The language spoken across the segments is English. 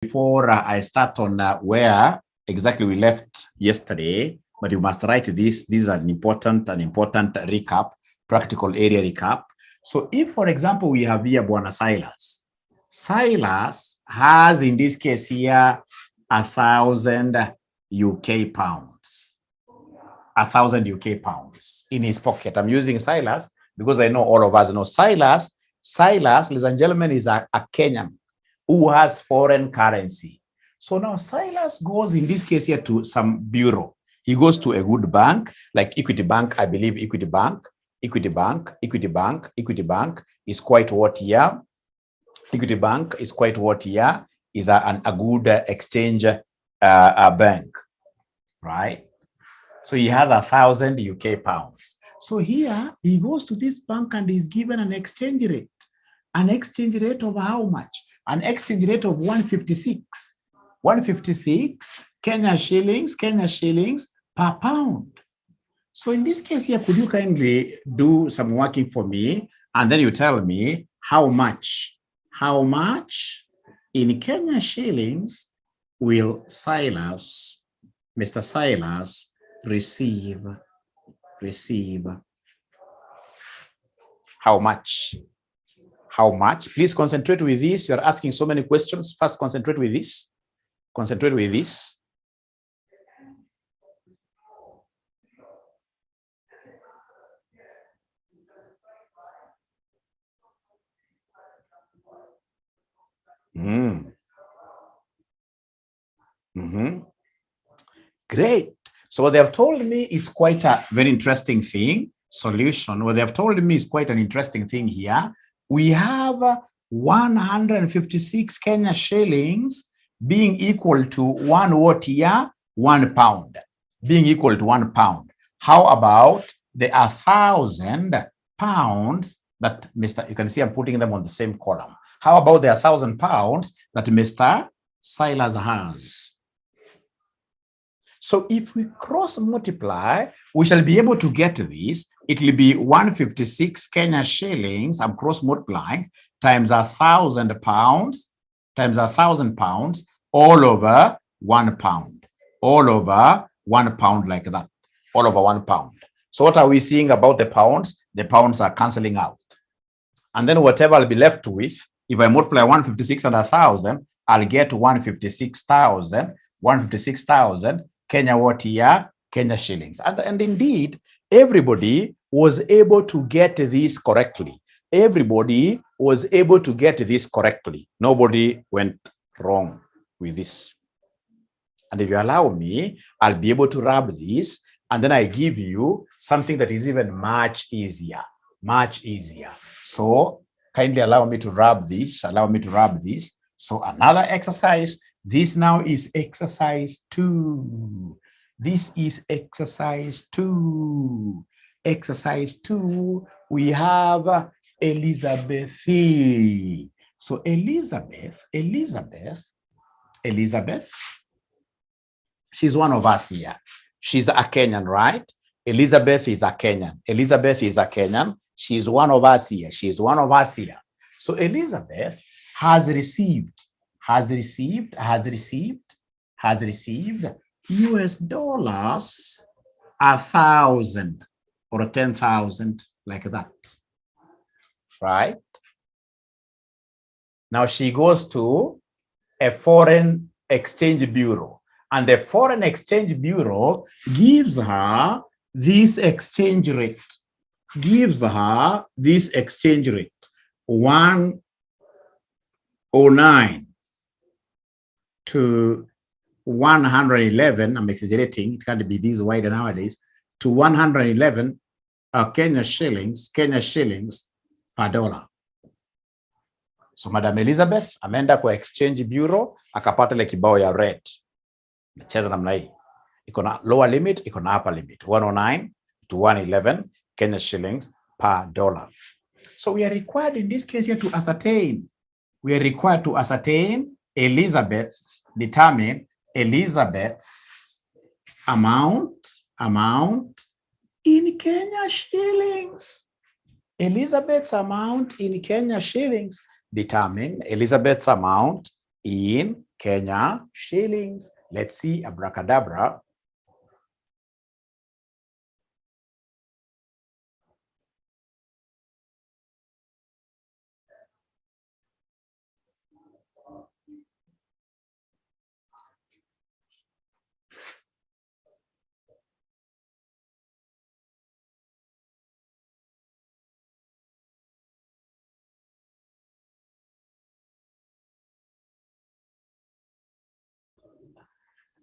Before I start on where exactly we left yesterday, but you must write this. This is an important recap, practical area recap. So if, for example, we have here Buana Silas. Silas has, in this case here, 1,000 UK pounds. 1,000 UK pounds in his pocket. I'm using Silas because I know all of us know Silas. Silas, ladies and gentlemen, is a Kenyan who has foreign currency. So now Silas goes, in this case here, to some bureau. He goes to a good bank, like Equity Bank, I believe Equity Bank is quite what here. Equity Bank is quite what here is a good exchange bank, right? So he has 1,000 UK pounds. So here he goes to this bank and is given an exchange rate. An exchange rate of how much? An exchange rate of 156. 156 Kenya shillings per pound. So in this case here, could you kindly do some working for me? And then you tell me how much in Kenya shillings will Mr. Silas receive how much? Please concentrate with this. You're asking so many questions. First, concentrate with this. Great. So what they have told me is quite a very interesting thing. Solution. What they have told me is quite an interesting thing here. We have 156 Kenya shillings being equal to 1 pound, being equal to 1 pound. How about the 1,000 pounds that you can see I'm putting them on the same column. How about the 1,000 pounds that Mr. Silas has? So if we cross multiply, we shall be able to get this. It will be 156 Kenya shillings, I'm cross multiplying, times 1,000 pounds, all over 1 pound. All over 1 pound, like that. All over 1 pound. So what are we seeing about the pounds? The pounds are cancelling out. And then whatever I'll be left with, if I multiply 156 and 1,000, I'll get 156,000 Kenya what here? Kenya shillings. And indeed, everybody was able to get this correctly. Nobody went wrong with this. And if you allow me, I'll be able to rub this, and then I give you something that is even much easier. So kindly allow me to rub this. So another exercise. This now is exercise 2. This is exercise 2. Exercise 2, we have Elizabeth. So Elizabeth, she's one of us here. She's a Kenyan, right? Elizabeth is a Kenyan. She's one of us here. So Elizabeth has received US dollars 1,000 or 10,000, like that, right? Now she goes to a foreign exchange bureau, and the foreign exchange bureau gives her this exchange rate. 109 to 111. I'm exaggerating. It can't be this wide nowadays. To 111 Kenya shillings per dollar. So Madam Elizabeth ameenda kwa exchange bureau akapata ile kibao ya red. Nacheza namna hii. Iko na lower limit, iko na upper limit. 109 to 111 Kenya shillings per dollar. So we are required in this case here to ascertain. Determine Elizabeth's amount in Kenya shillings. Elizabeth's amount in Kenya shillings. Determine Elizabeth's amount in Kenya shillings. Let's see, abracadabra.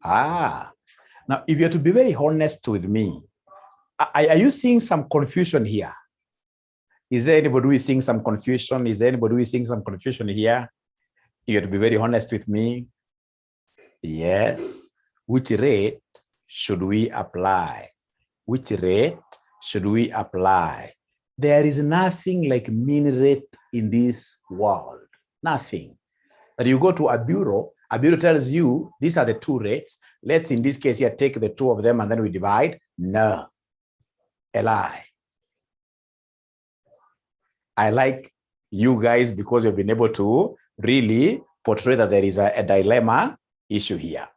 Now if you're to be very honest with me, are you seeing some confusion here? Is there anybody who is seeing some confusion? Is there anybody who is seeing some confusion here? You have to be very honest with me. Yes. Which rate should we apply? Which rate should we apply? There is nothing like mean rate in this world. Nothing. But you go to a bureau tells you these are the two rates. Let's in this case here take the two of them and then we divide. No. A lie. I like you guys because you've been able to really portray that there is a dilemma issue here.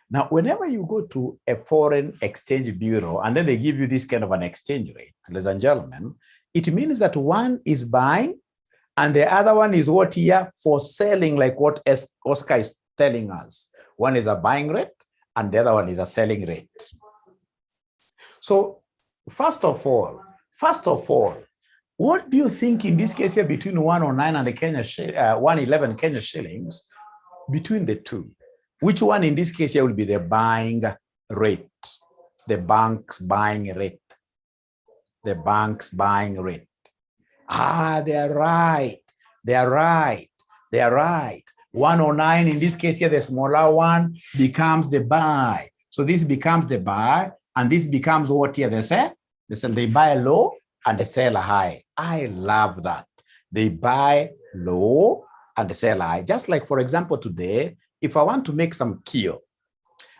Now, whenever you go to a foreign exchange bureau and then they give you this kind of an exchange rate, ladies and gentlemen, it means that one is buying and the other one is what here for selling, like what Oscar is telling us. One is a buying rate and the other one is a selling rate. So first of all, what do you think in this case here between 109 and the 111 Kenya shillings, between the two? Which one in this case here will be the buying rate? The bank's buying rate. The bank's buying rate. They are right. They are right. They are right. 109 in this case here, the smaller one becomes the buy. So this becomes the buy and this becomes what here they say? They buy low and they sell high. I love that. They buy low and they sell high. Just like, for example, today, if I want to make some kill,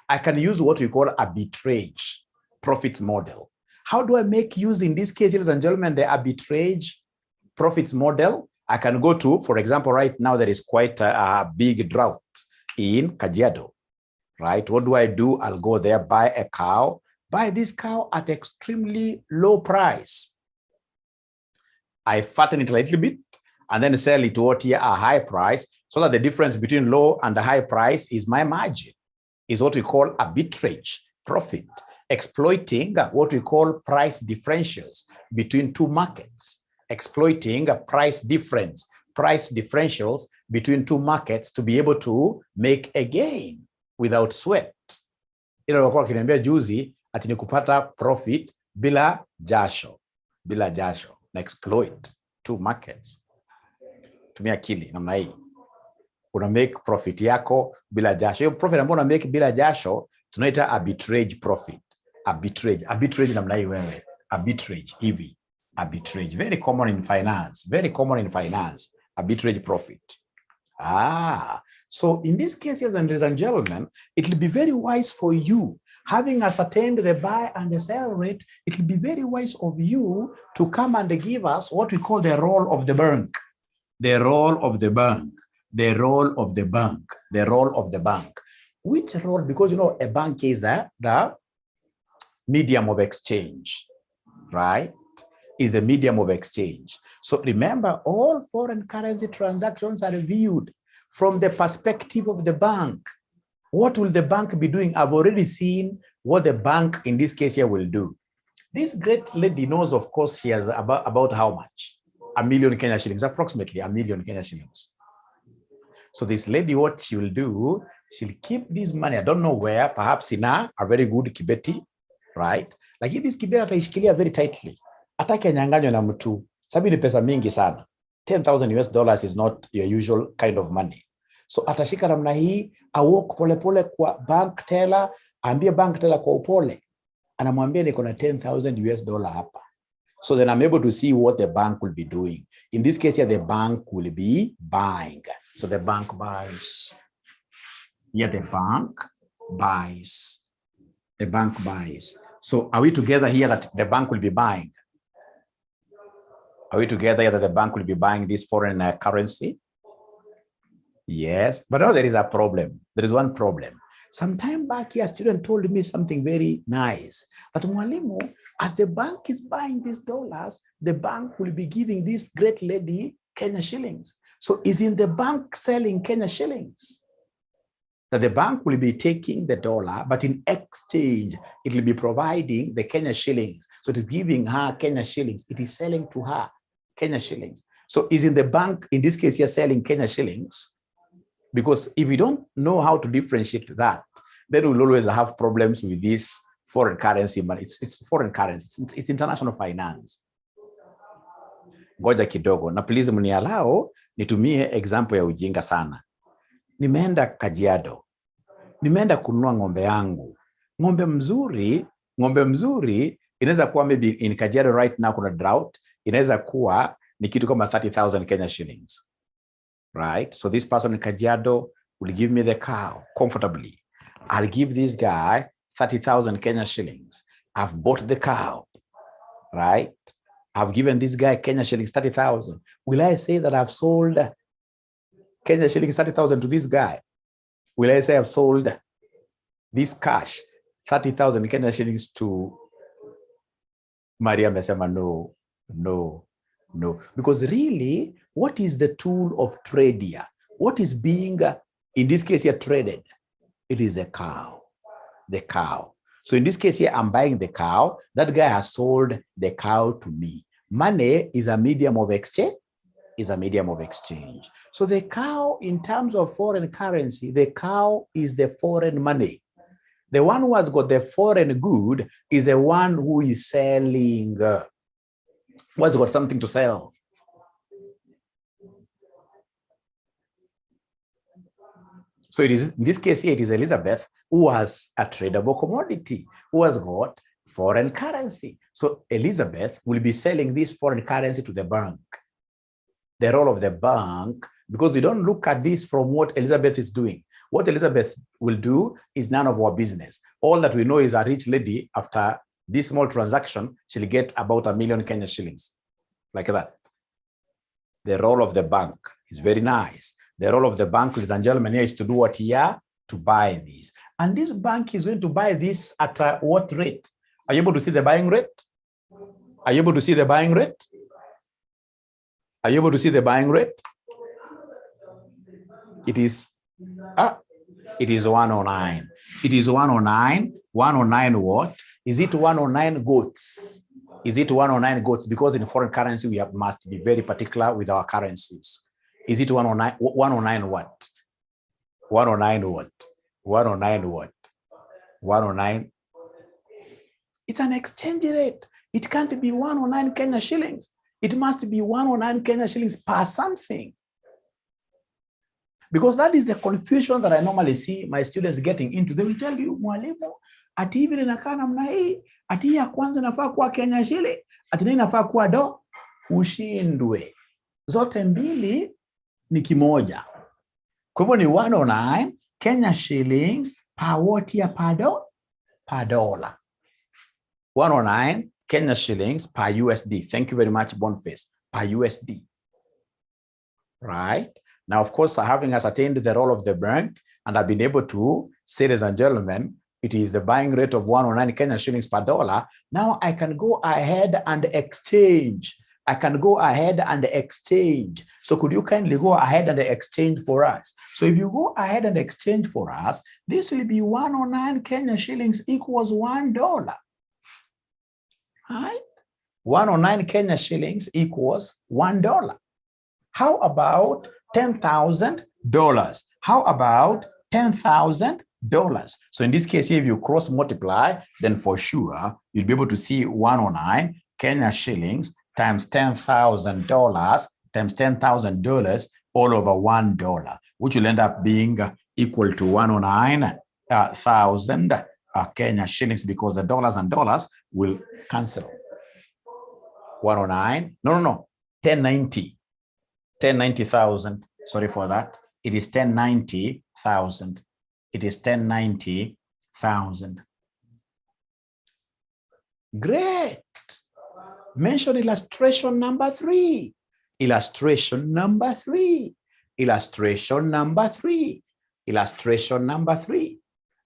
I can use what we call arbitrage profits model. How do I make use in this case, ladies and gentlemen, the arbitrage profits model? I can go to, for example, right now there is quite a big drought in Kajiado, right? What do? I'll go there, buy a cow, buy this cow at extremely low price. I fatten it a little bit and then sell it to here a high price so that the difference between low and the high price is my margin, is what we call arbitrage profit, exploiting what we call price differentials between two markets, exploiting a price differentials between two markets to be able to make a gain without sweat. Ilo kwa kiniambia juzi ati ni kupata profit bila jasho, na exploit two markets. Tumia akili namna hii. Una make profit yako bila jasho. Hiyo profit ambayo una make bila jasho tunaita arbitrage profit. Arbitrage namna hii wewe. Arbitrage hivi. Arbitrage, very common in finance, arbitrage profit. So in this case, ladies and gentlemen, it will be very wise for you, having ascertained the buy and the sell rate, it will be very wise of you to come and give us what we call the role of the bank. The role of the bank. The role of the bank. The role of the bank. Which role? Because, you know, a bank is the medium of exchange, right? Is the medium of exchange. So remember, all foreign currency transactions are viewed from the perspective of the bank. What will the bank be doing? I've already seen what the bank in this case here will do. This great lady knows, of course, she has about how much? 1 million Kenya shillings, approximately 1 million Kenya shillings. So this lady, what she will do, she'll keep this money, I don't know where, perhaps in a very good kibeti, right? Like if this kibeti ataishikilia very tightly, atake anyanganywe na mtu, sababu ni pesa mingi sana. $10,000 is not your usual kind of money. So atashika namna hii, awalk polepole kwa bank teller, ambie bank teller kwa upole, anamwambia niko na $10,000 hapa. So then I'm able to see what the bank will be doing. In this case here, the bank will be buying. So the bank buys. Here the bank buys. The bank buys. So are we together here that the bank will be buying? Are we together here that the bank will be buying this foreign currency? Yes, but now there is a problem. There is one problem. Some time back here, a student told me something very nice. That Mwalimu, as the bank is buying these dollars, the bank will be giving this great lady Kenya shillings. So is in the bank selling Kenya shillings? That the bank will be taking the dollar, but in exchange, it will be providing the Kenya shillings. So it is giving her Kenya shillings. It is selling to her Kenya shillings. So is in the bank, in this case, you're selling Kenya shillings? Because if we don't know how to differentiate that, then we'll always have problems with this foreign currency money. It's foreign currency, it's international finance. Ngoja kidogo, na please mnialao nitumie example ya ujinga sana. Nimeenda Kajiado, nimeenda kununua ng'ombe yangu. Ng'ombe mzuri inaweza kuwa maybe in Kajiado right now kuna drought, inaweza kuwa ni kitu kama 30,000 Kenya shillings. Right? So this person in Kajiado will give me the cow comfortably. I'll give this guy 30,000 Kenya shillings. I've bought the cow, right? I've given this guy Kenya shillings 30,000. Will I say that I've sold Kenya shillings 30,000 to this guy? Will I say I've sold this cash 30,000 Kenya shillings to Maria Mesema? No. Because really, what is the tool of trade here? What is being, in this case here, traded? It is the cow. So in this case here, I'm buying the cow. That guy has sold the cow to me. Money is a medium of exchange. So the cow, in terms of foreign currency, the cow is the foreign money. The one who has got the foreign good is the one who is selling. Who has got something to sell. So it is, in this case here, it is Elizabeth who has a tradable commodity, who has got foreign currency. So Elizabeth will be selling this foreign currency to the bank. The role of the bank, because we don't look at this from what Elizabeth is doing. What Elizabeth will do is none of our business. All that we know is a rich lady, after this small transaction, she'll get about 1 million Kenya shillings, like that. The role of the bank is very nice. The role of the bank, ladies and gentlemen, here is to do what here? To buy this. And this bank is going to buy this at what rate? Are you able to see the buying rate? Are you able to see the buying rate? Are you able to see the buying rate? It is 109. It is 109. 109 what? Is it 109 goats? Is it 109 goats? Because in foreign currency, we must be very particular with our currencies. Is it 109? 109 what? 109 what? 109 what? 109. It's an exchange rate. It can't be 109 Kenya shillings. It must be 109 Kenya shillings per something. Because that is the confusion that I normally see my students getting into. They will tell you, Mwalimu, ati hivi linakaa namna hii, ati ya kwanza nafaa kuwa Kenya shilling, ati nini nafaa kuwa do. Ushindwe. Zote mbili ni kimoja. Kwa hivyo ni 109 Kenya shillings per what ya per dollar. 109 Kenya shillings per USD. Thank you very much, Boniface. Per USD. Right? Now, of course, having ascertained the role of the bank, and I've been able to say, ladies and gentlemen, it is the buying rate of 109 Kenya shillings per dollar. Now I can go ahead and exchange. So could you kindly go ahead and exchange for us? So if you go ahead and exchange for us, this will be 109 Kenya shillings equals $1. Right? 109 Kenya shillings equals $1. How about $10,000? How about $10,000? So in this case, if you cross multiply, then for sure, you'll be able to see 109 Kenya shillings times $10,000 times $10,000 all over $1, which will end up being equal to 109,000 Kenya shillings, because the dollars and dollars will cancel. 109, no, 1090,000. Sorry for that. It is 1090,000. It is 1090,000. Great. Mention illustration number 3. Illustration number 3. Illustration number 3. Illustration number 3.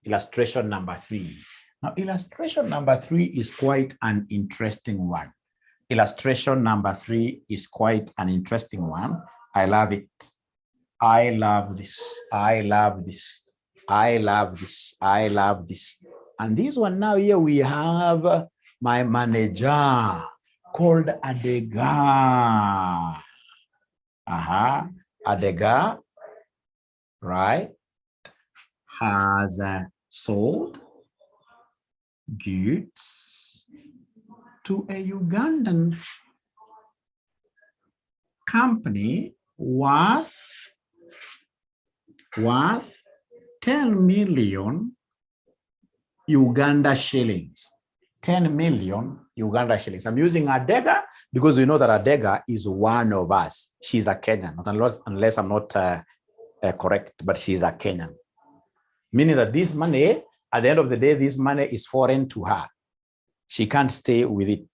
Illustration number 3. Now, illustration number 3 is quite an interesting one. Illustration number 3 is quite an interesting one. I love it. I love this. I love this. I love this. I love this. And this one now here we have my manager called Adega. Adega, right, has sold goods to a Ugandan company worth 10 million Uganda shillings. 10 million Uganda shillings. I'm using Adega because we know that Adega is one of us. She's a Kenyan, unless I'm not correct, but she's a Kenyan. Meaning that this money, at the end of the day, this money is foreign to her. She can't stay with it.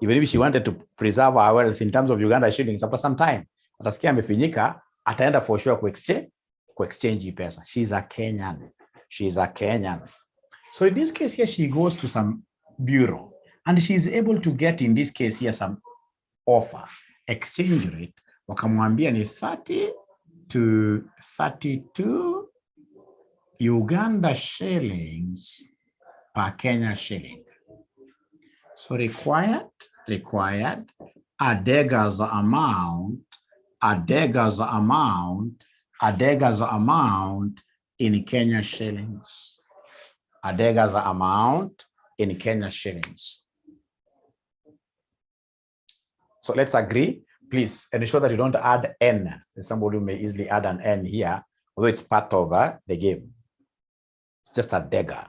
Even if she wanted to preserve her wealth in terms of Uganda shillings, after some time, atasikia amefinyika, ataenda for sure exchange pesa. She's a Kenyan. She's a Kenyan. So in this case here, she goes to some bureau and she's able to get, in this case here, some offer. Exchange rate, wakamwambia ni 30 to 32 Uganda shillings per Kenya shilling. So required Adega's amount in Kenya shillings. Adega's amount in Kenya shillings. So let's agree, please ensure that you don't add N. Somebody may easily add an N here, although it's part of the game. It's just Adega.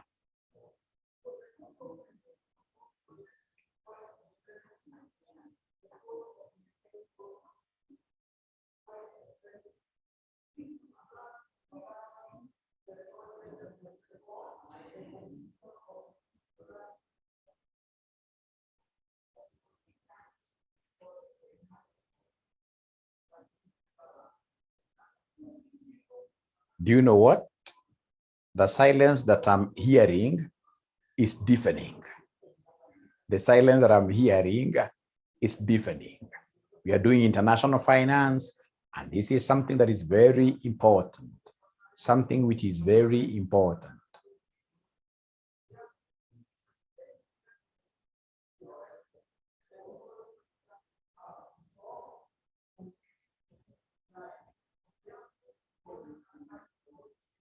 Do you know what? The silence that I'm hearing is deafening. The silence that I'm hearing is deafening. We are doing international finance, and this is something that is very important. Something which is very important.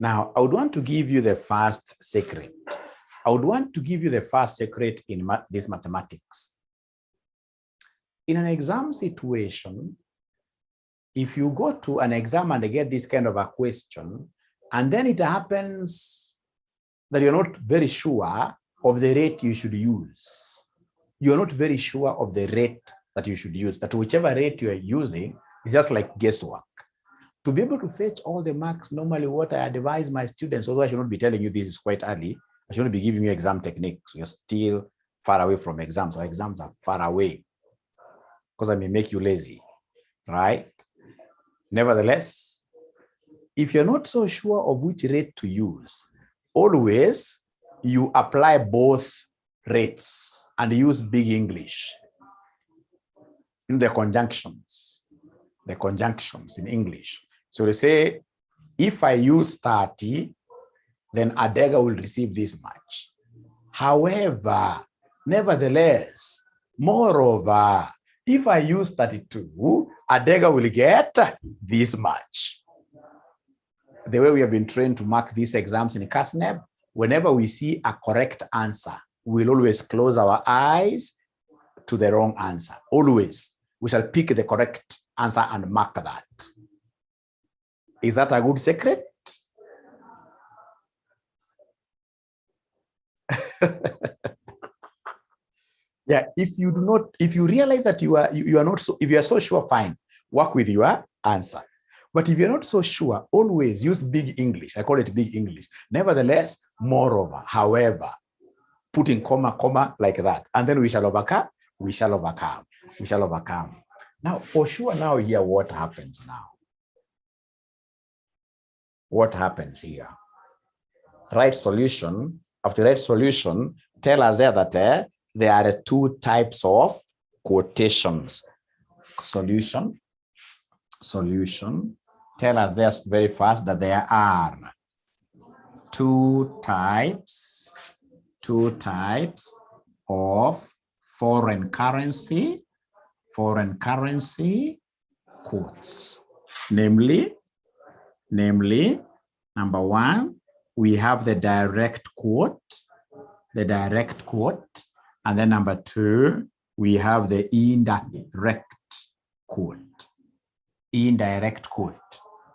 Now, I would want to give you the first secret. I would want to give you the first secret in this mathematics. In an exam situation, if you go to an exam and get this kind of a question, and then it happens that you're not very sure of the rate you should use. You're not very sure of the rate that you should use, that whichever rate you are using is just like guesswork. To be able to fetch all the marks, normally what I advise my students, although I should not be telling you this is quite early, I shouldn't be giving you exam techniques. You're still far away from exams. So exams are far away because I may make you lazy, right? Nevertheless, if you're not so sure of which rate to use, always you apply both rates and use big English in the conjunctions in English. So they say, if I use 30, then Adega will receive this much. However, nevertheless, moreover, if I use 32, Adega will get this much. The way we have been trained to mark these exams in CASNEB, whenever we see a correct answer, we'll always close our eyes to the wrong answer. Always, we shall pick the correct answer and mark that. Is that a good secret? Yeah, if you realize that you are not so, if you are so sure, fine, work with your answer. But if you're not so sure, always use big English. I call it big English. Nevertheless, moreover, however, putting comma like that, and then we shall overcome. Now, for sure, now here what happens now. what happens here? Right solution. After right solution, tell us there that there are two types of quotations. Solution. Tell us there very fast that there are two types of foreign currency quotes. Namely, number one, we have the direct quote, and then number two, we have the indirect quote.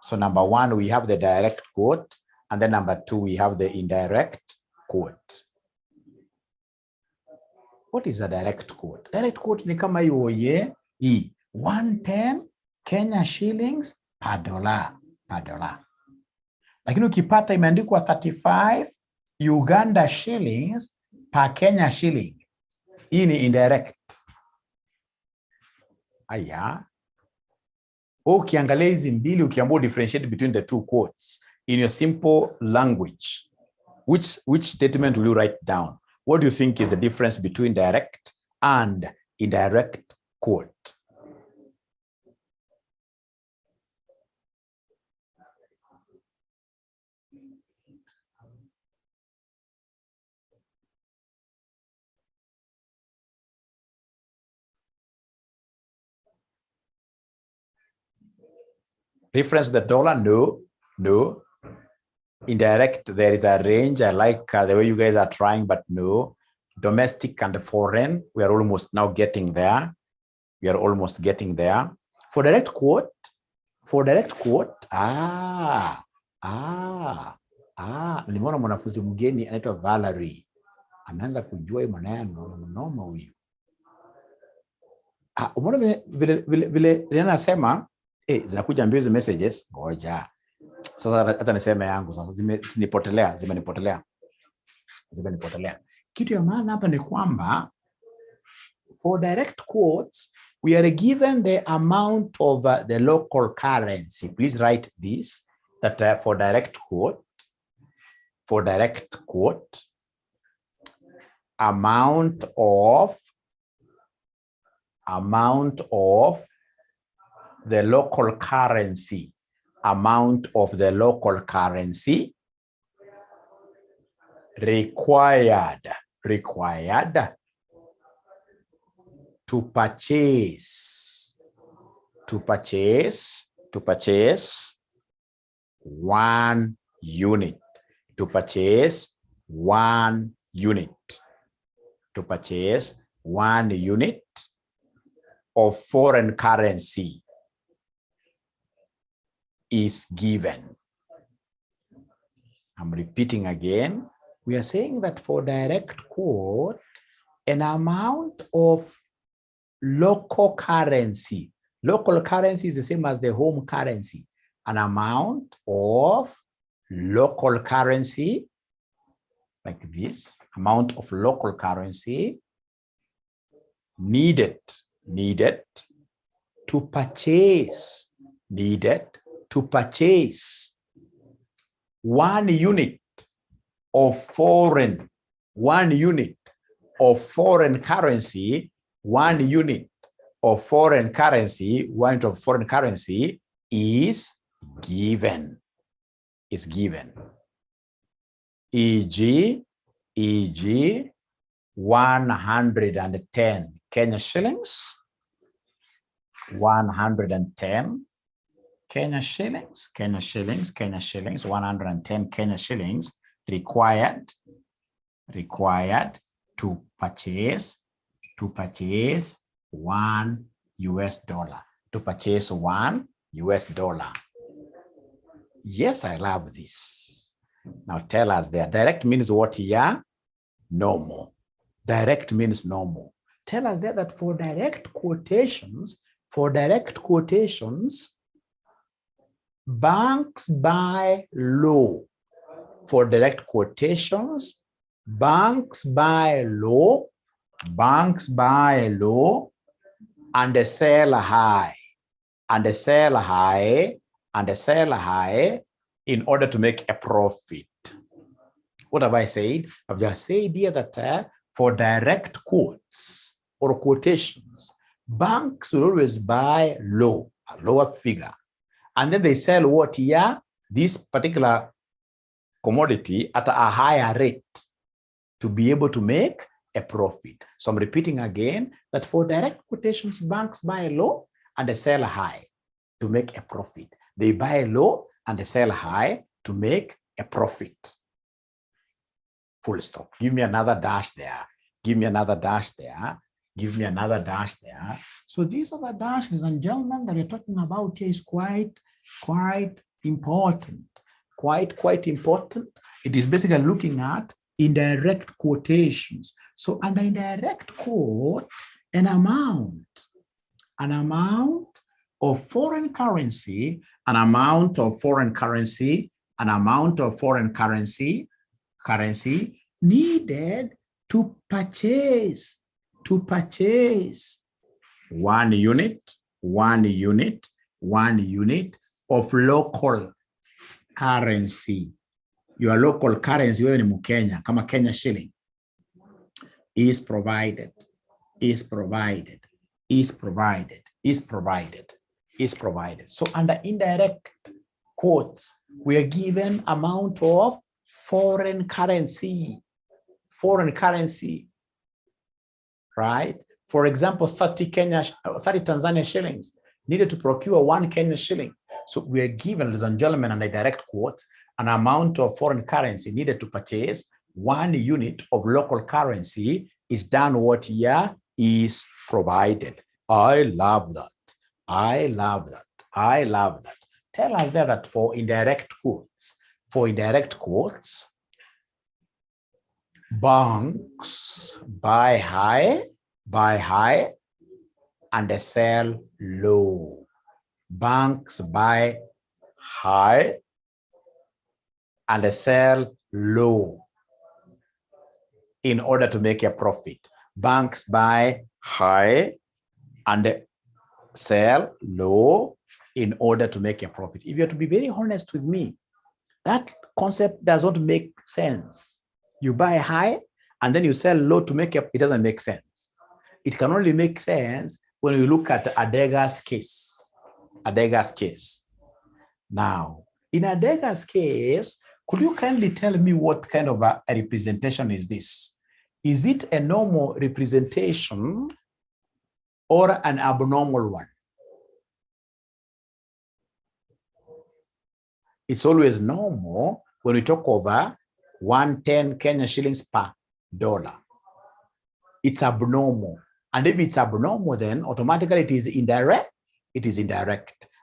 So number one, we have the direct quote, and then number two, we have the indirect quote. What is a direct quote? Direct quote ni kama hiyo ye 110 Kenya shillings per dollar. Lakini ukipata imeandikwa 35 Uganda shillings per Kenya shilling, hii ni indirect. Aya. Ukiangalia hizi mbili, ukiambiwa differentiate between the two quotes in your simple language, which statement will you write down? What do you think is the difference between direct and indirect quote? Reference the dollar? No. Indirect, there is a range. I like the way you guys are trying, but no. Domestic and foreign, we are almost now getting there. For direct quote, nimeona mwanafunzi mgeni anaitwa Valerie. Ameanza kujua hii maneno noma huyu. Umeona vile ninasema zinakuja mbio hizo messages, ngoja. Sasa hata niseme yangu sasa zimenipotelea. Kitu ya maana hapa ni kwamba for direct quotes we are given the amount of the local currency. Please write this, that for direct quote amount of the local currency, required to purchase 1 unit, of foreign currency is given. I'm repeating again. We are saying that for direct quote, an amount of local currency is the same as the home currency. An amount of local currency, like this, amount of local currency needed to purchase 1 unit of foreign currency, 1 unit of foreign currency is given. E.g. 110 Kenya shillings, 110 Kenya shillings, 110 Kenya shillings required to purchase $1. Yes, I love this. Now tell us there. Direct means what here? Normal. Direct means normal. Tell us there that for direct quotations, banks buy low. For direct quotations, banks buy low and they sell high. in order to make a profit. What have I said? I've just said here that for direct quotes or quotations, banks will always buy low, a lower figure. And then they sell what here? This particular commodity at a higher rate to be able to make a profit. So I'm repeating again that for direct quotations, banks buy low and they sell high to make a profit. They buy low and they sell high to make a profit. Full stop. Give me another dash there. Give me another dash there. Give me another dash there. So these are the dashes, ladies and gentlemen, that we're talking about here is quite important. Quite important. It is basically looking at indirect quotations. So under indirect quote, an amount of foreign currency, currency needed to purchase 1 unit of local currency. Your local currency, wewe ni Mkenya, kama Kenya shilling, is provided. So under indirect quotes, we are given amount of foreign currency, right? For example, 30 Tanzania shillings needed to procure 1 Kenya shilling. So we are given, ladies and gentlemen, under direct quotes, an amount of foreign currency needed to purchase 1 unit of local currency is done what here is provided. I love that. Tell us there that for indirect quotes, banks buy high and they sell low. Banks buy high and they sell low in order to make a profit. Banks buy high and sell low in order to make a profit. If you have to be very honest with me, that concept does not make sense. You buy high and then you sell low to make it doesn't make sense. It can only make sense when you look at Adega's case. Now, in Adega's case, could you kindly tell me what kind of a representation is this? Is it a normal representation or an abnormal one? It's always normal when we talk over 110 Kenya shillings per dollar. It's abnormal. And if it's abnormal, then automatically it is indirect.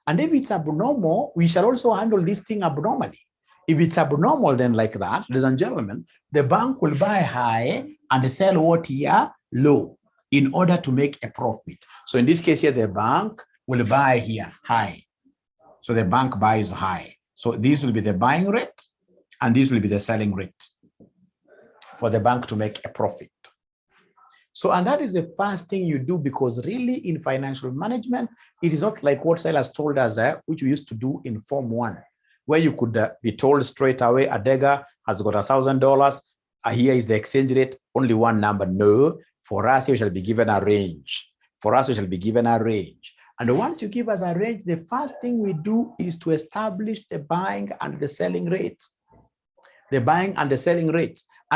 And if it's abnormal, we shall also handle this thing abnormally. If it's abnormal, then like that, ladies and gentlemen, the bank will buy high and sell what here low in order to make a profit. So in this case here, the bank will buy here high. So the bank buys high. So this will be the buying rate and this will be the selling rate for the bank to make a profit. So, and that is the first thing you do, because really in financial management, it is not like what Silas told us, which we used to do in Form 1, where you could be told straight away, Adega has got $1,000. Here is the exchange rate, only one number. No, for us, we shall be given a range. And once you give us a range, the first thing we do is to establish the buying and the selling rates. And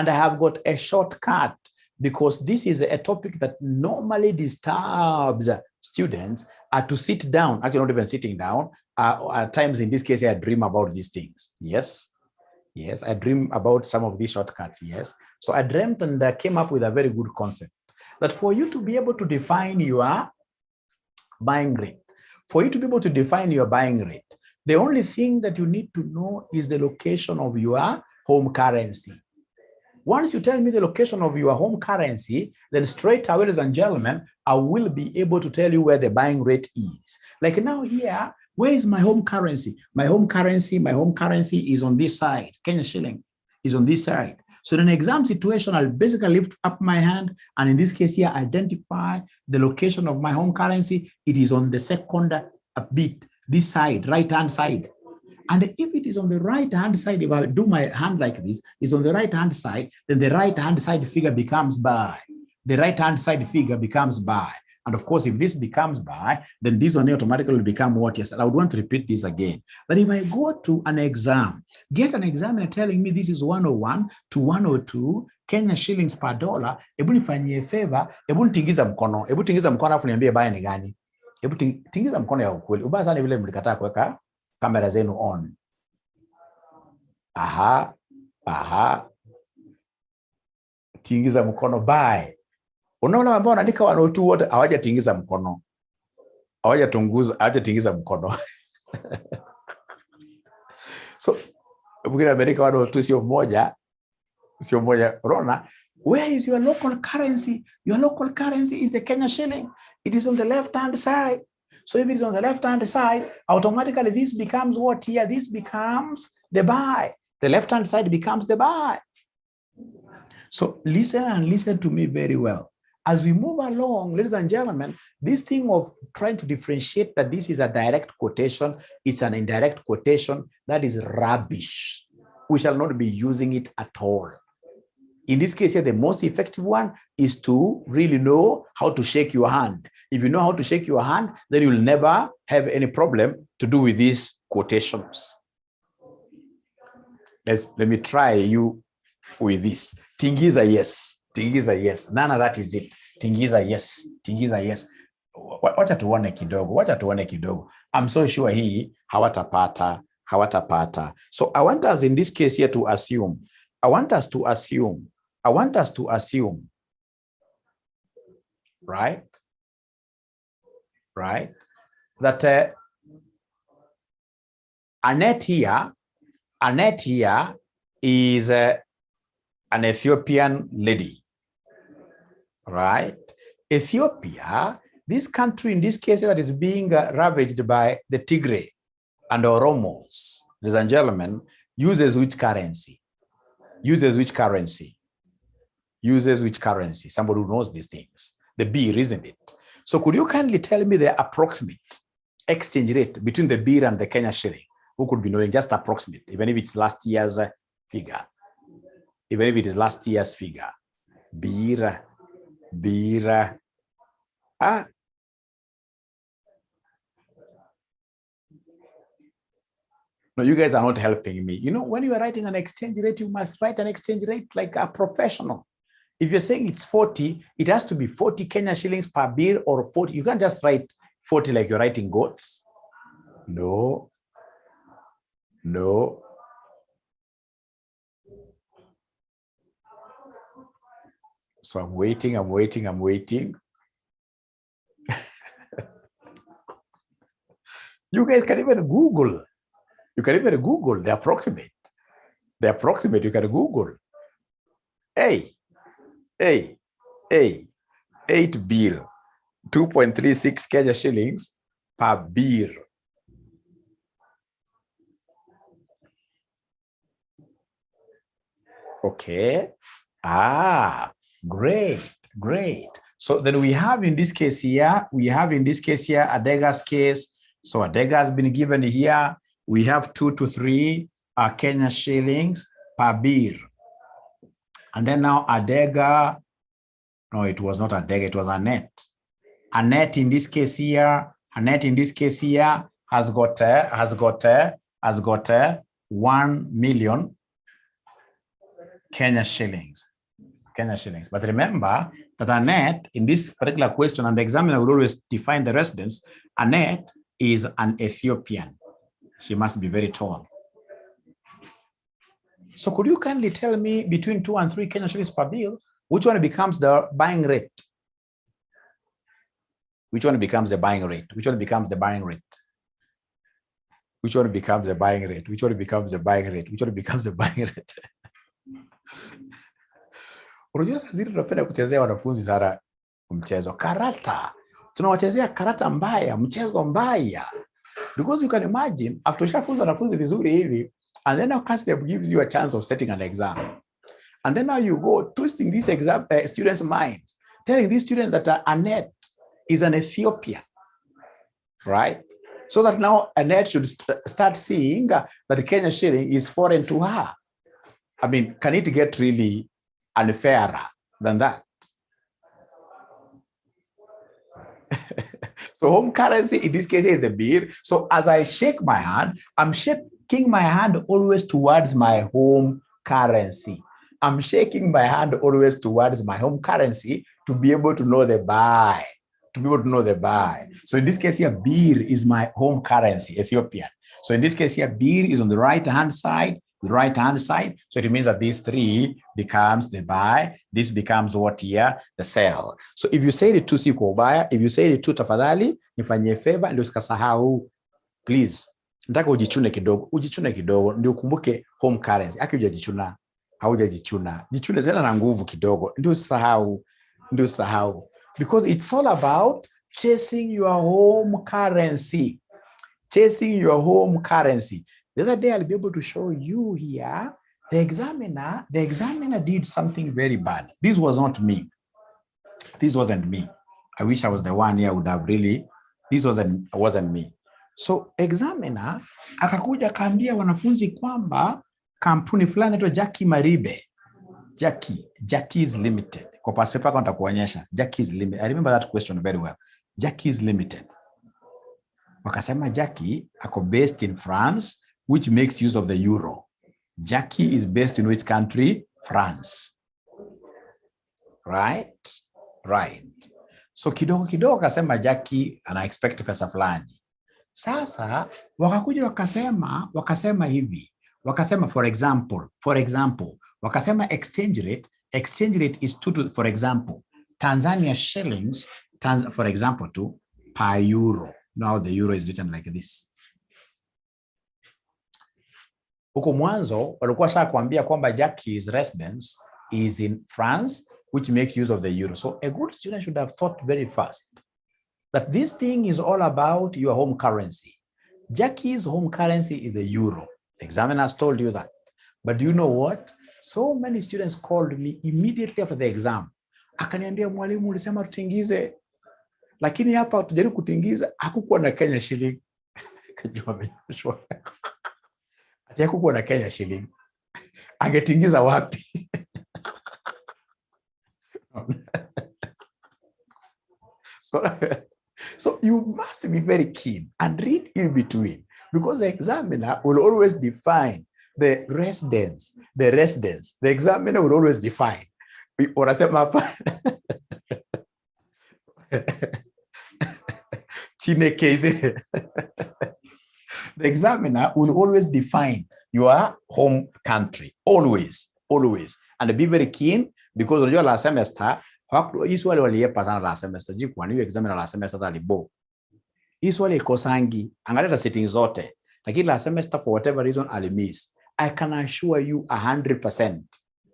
I have got a shortcut, because this is a topic that normally disturbs students to sit down, actually not even sitting down. At times in this case, I dream about these things. Yes, I dream about some of these shortcuts, yes. So I dreamt and I came up with a very good concept that for you to be able to define your buying rate, the only thing that you need to know is the location of your home currency. Once you tell me the location of your home currency, then straight away, ladies and gentlemen, I will be able to tell you where the buying rate is. Like now here, where is my home currency? My home currency is on this side. Kenya shilling is on this side. So in an exam situation, I'll basically lift up my hand and in this case here, identify the location of my home currency. It is on the second bit, this side, right-hand side. And if it is on the right-hand side, if I do my hand like this, it's on the right-hand side, then the right-hand side figure becomes by. The right-hand side figure becomes by. And of course, if this becomes by, then this one automatically will become what? Yes, and I would want to repeat this again. But if I go to an exam, get an examiner telling me this is 101 to 102 Kenya shillings per dollar, hebu nifanyie favor, hebu nitingiza mkono, hebu tingiza mkono afu niambie baya ni gani. Hebu tingiza mkono ya ukweli. Ubaya sana vile mlikataa kuweka kamera zenu on. Aha. Tingiza mkono bye. Unaona ambao wanaandika 102 wote hawajatingiza mkono. Hawajatingiza mkono. So, ukija Amerika 102 sio moja. Unaona, where is your local currency? Your local currency is the Kenya shilling. It is on the left-hand side. So if it is on the left-hand side, automatically this becomes what here? This becomes the buy. The left-hand side becomes the buy. So listen to me very well. As we move along, ladies and gentlemen, this thing of trying to differentiate that this is a direct quotation, it's an indirect quotation, that is rubbish. We shall not be using it at all. In this case here, the most effective one is to really know how to shake your hand. If you know how to shake your hand, then you'll never have any problem to do with these quotations. Let me try you with this. Tingiza yes. Tingiza yes. None of that is it. Tingiza yes. Tingiza yes. Wacha tuone kidogo. I'm so sure hii hawatapata. So I want us in this case here to assume. I want us to assume. Right? That Annette here is an Ethiopian lady, right? Ethiopia, this country in this case that is being ravaged by the Tigray and Oromos, ladies and gentlemen, uses which currency? Somebody who knows these things. The birr, isn't it? So could you kindly tell me the approximate exchange rate between the birr and the Kenya shilling? Who could be knowing? Just approximate, even if it's last year's figure. Even if it is last year's figure. Birr. No, you guys are not helping me. You know, when you are writing an exchange rate, you must write an exchange rate like a professional. If you're saying it's 40, it has to be 40 Kenya shillings per birr or 40. You can't just write 40 like you're writing goats. No. So I'm waiting. You guys can even Google. The approximate. You can Google. Hey. 8 birr, 2.36 Kenya shillings per birr. Okay. Great. So then we have in this case here, Adega's case. So Adega has been given here. We have 2 to 3 Kenya shillings per birr. And then now Adega, no, it was not Adega, it was Annette. Annette in this case here has got 1 million Kenya shillings. But remember that Annette, in this particular question, and the examiner will always define the residence, Annette is an Ethiopian. She must be very tall. So could you kindly tell me between 2 and 3 Kenya shillings per birr, which one becomes the buying rate? Which one becomes the buying rate? Unajua sasa zile tunapenda kuchezea wanafunzi sana mchezo karata. Tunawachezea karata mbaya, mchezo mbaya. Because you can imagine after ushafunza wanafunzi vizuri hivi, and then now CASDEP gives you a chance of setting an exam. And then now you go twisting these students' minds, telling these students that Annette is an Ethiopian, right? So that now Annette should start seeing that Kenya shilling is foreign to her. I mean, can it get really unfairer than that? So home currency in this case is the birr. So as I shake my hand, I'm shaking my hand always towards my home currency. I'm shaking my hand always towards my home currency to be able to know the buy. To be able to know the buy. So in this case here, birr is my home currency, Ethiopian. So in this case here, birr is on the right-hand side, the right-hand side. So it means that these three becomes the buy. This becomes what here? The sell. So if you say the two siku ubaya, if you say the two tafadhali, nifanyie favor, ndio usikasahau. Please, nataka ujichune kidogo, ndio ukumbuke home currency. Aki hujajichuna, haujajichuna. Jichune tena na nguvu kidogo, ndio usahau. Because it's all about chasing your home currency. Chasing your home currency. The other day, I'll be able to show you here, the examiner did something very bad. This was not me. This wasn't me. I wish I was the one here would have really, this wasn't me. So examiner, akakuja kaambia wanafunzi kwamba kampuni fulani inaitwa Jackie Maribe. Jackie's Limited. Kwa pasi paper nitakuonyesha. Jackie's Limited. I remember that question very well. Jackie's Limited. Wakasema Jackie ako based in France, which makes use of the euro. Jackie is based in which country? France. Right? So kidogo wakasema Jackie ana expect pesa fulani. Sasa wakakuja wakasema hivi. Wakasema for example, wakasema exchange rate is for example, Tanzania shillings, for example, per euro. Now the euro is written like this. Huko mwanzo walikuwa sasa kuambia kwamba Jackie's residence is in France, which makes use of the euro. So a good student should have thought very fast that this thing is all about your home currency. Jackie's home currency is the euro. The examiner has told you that. But do you know what? So many students called me immediately after the exam. Akaniambia mwalimu ulisema tutingize, lakini hapa tujaribu kutingiza hakukuwa na Kenya shilling. Kajua amenyoshwa. Ati hakukuwa na Kenya shilling. Angetingiza wapi? So you must be very keen and read in between, because the examiner will always define the residence. The examiner will always define. Unasema hapa Chinekeze. The examiner will always define your home country. Always. And be very keen, because unajua last semester hii swali waliepa sana last semester. Jiku waniyo examiner last semester talibo. Hii swali ikosangi. Angalia settings zote. Lakini last semester for whatever reason alimiss. I can assure you 100%.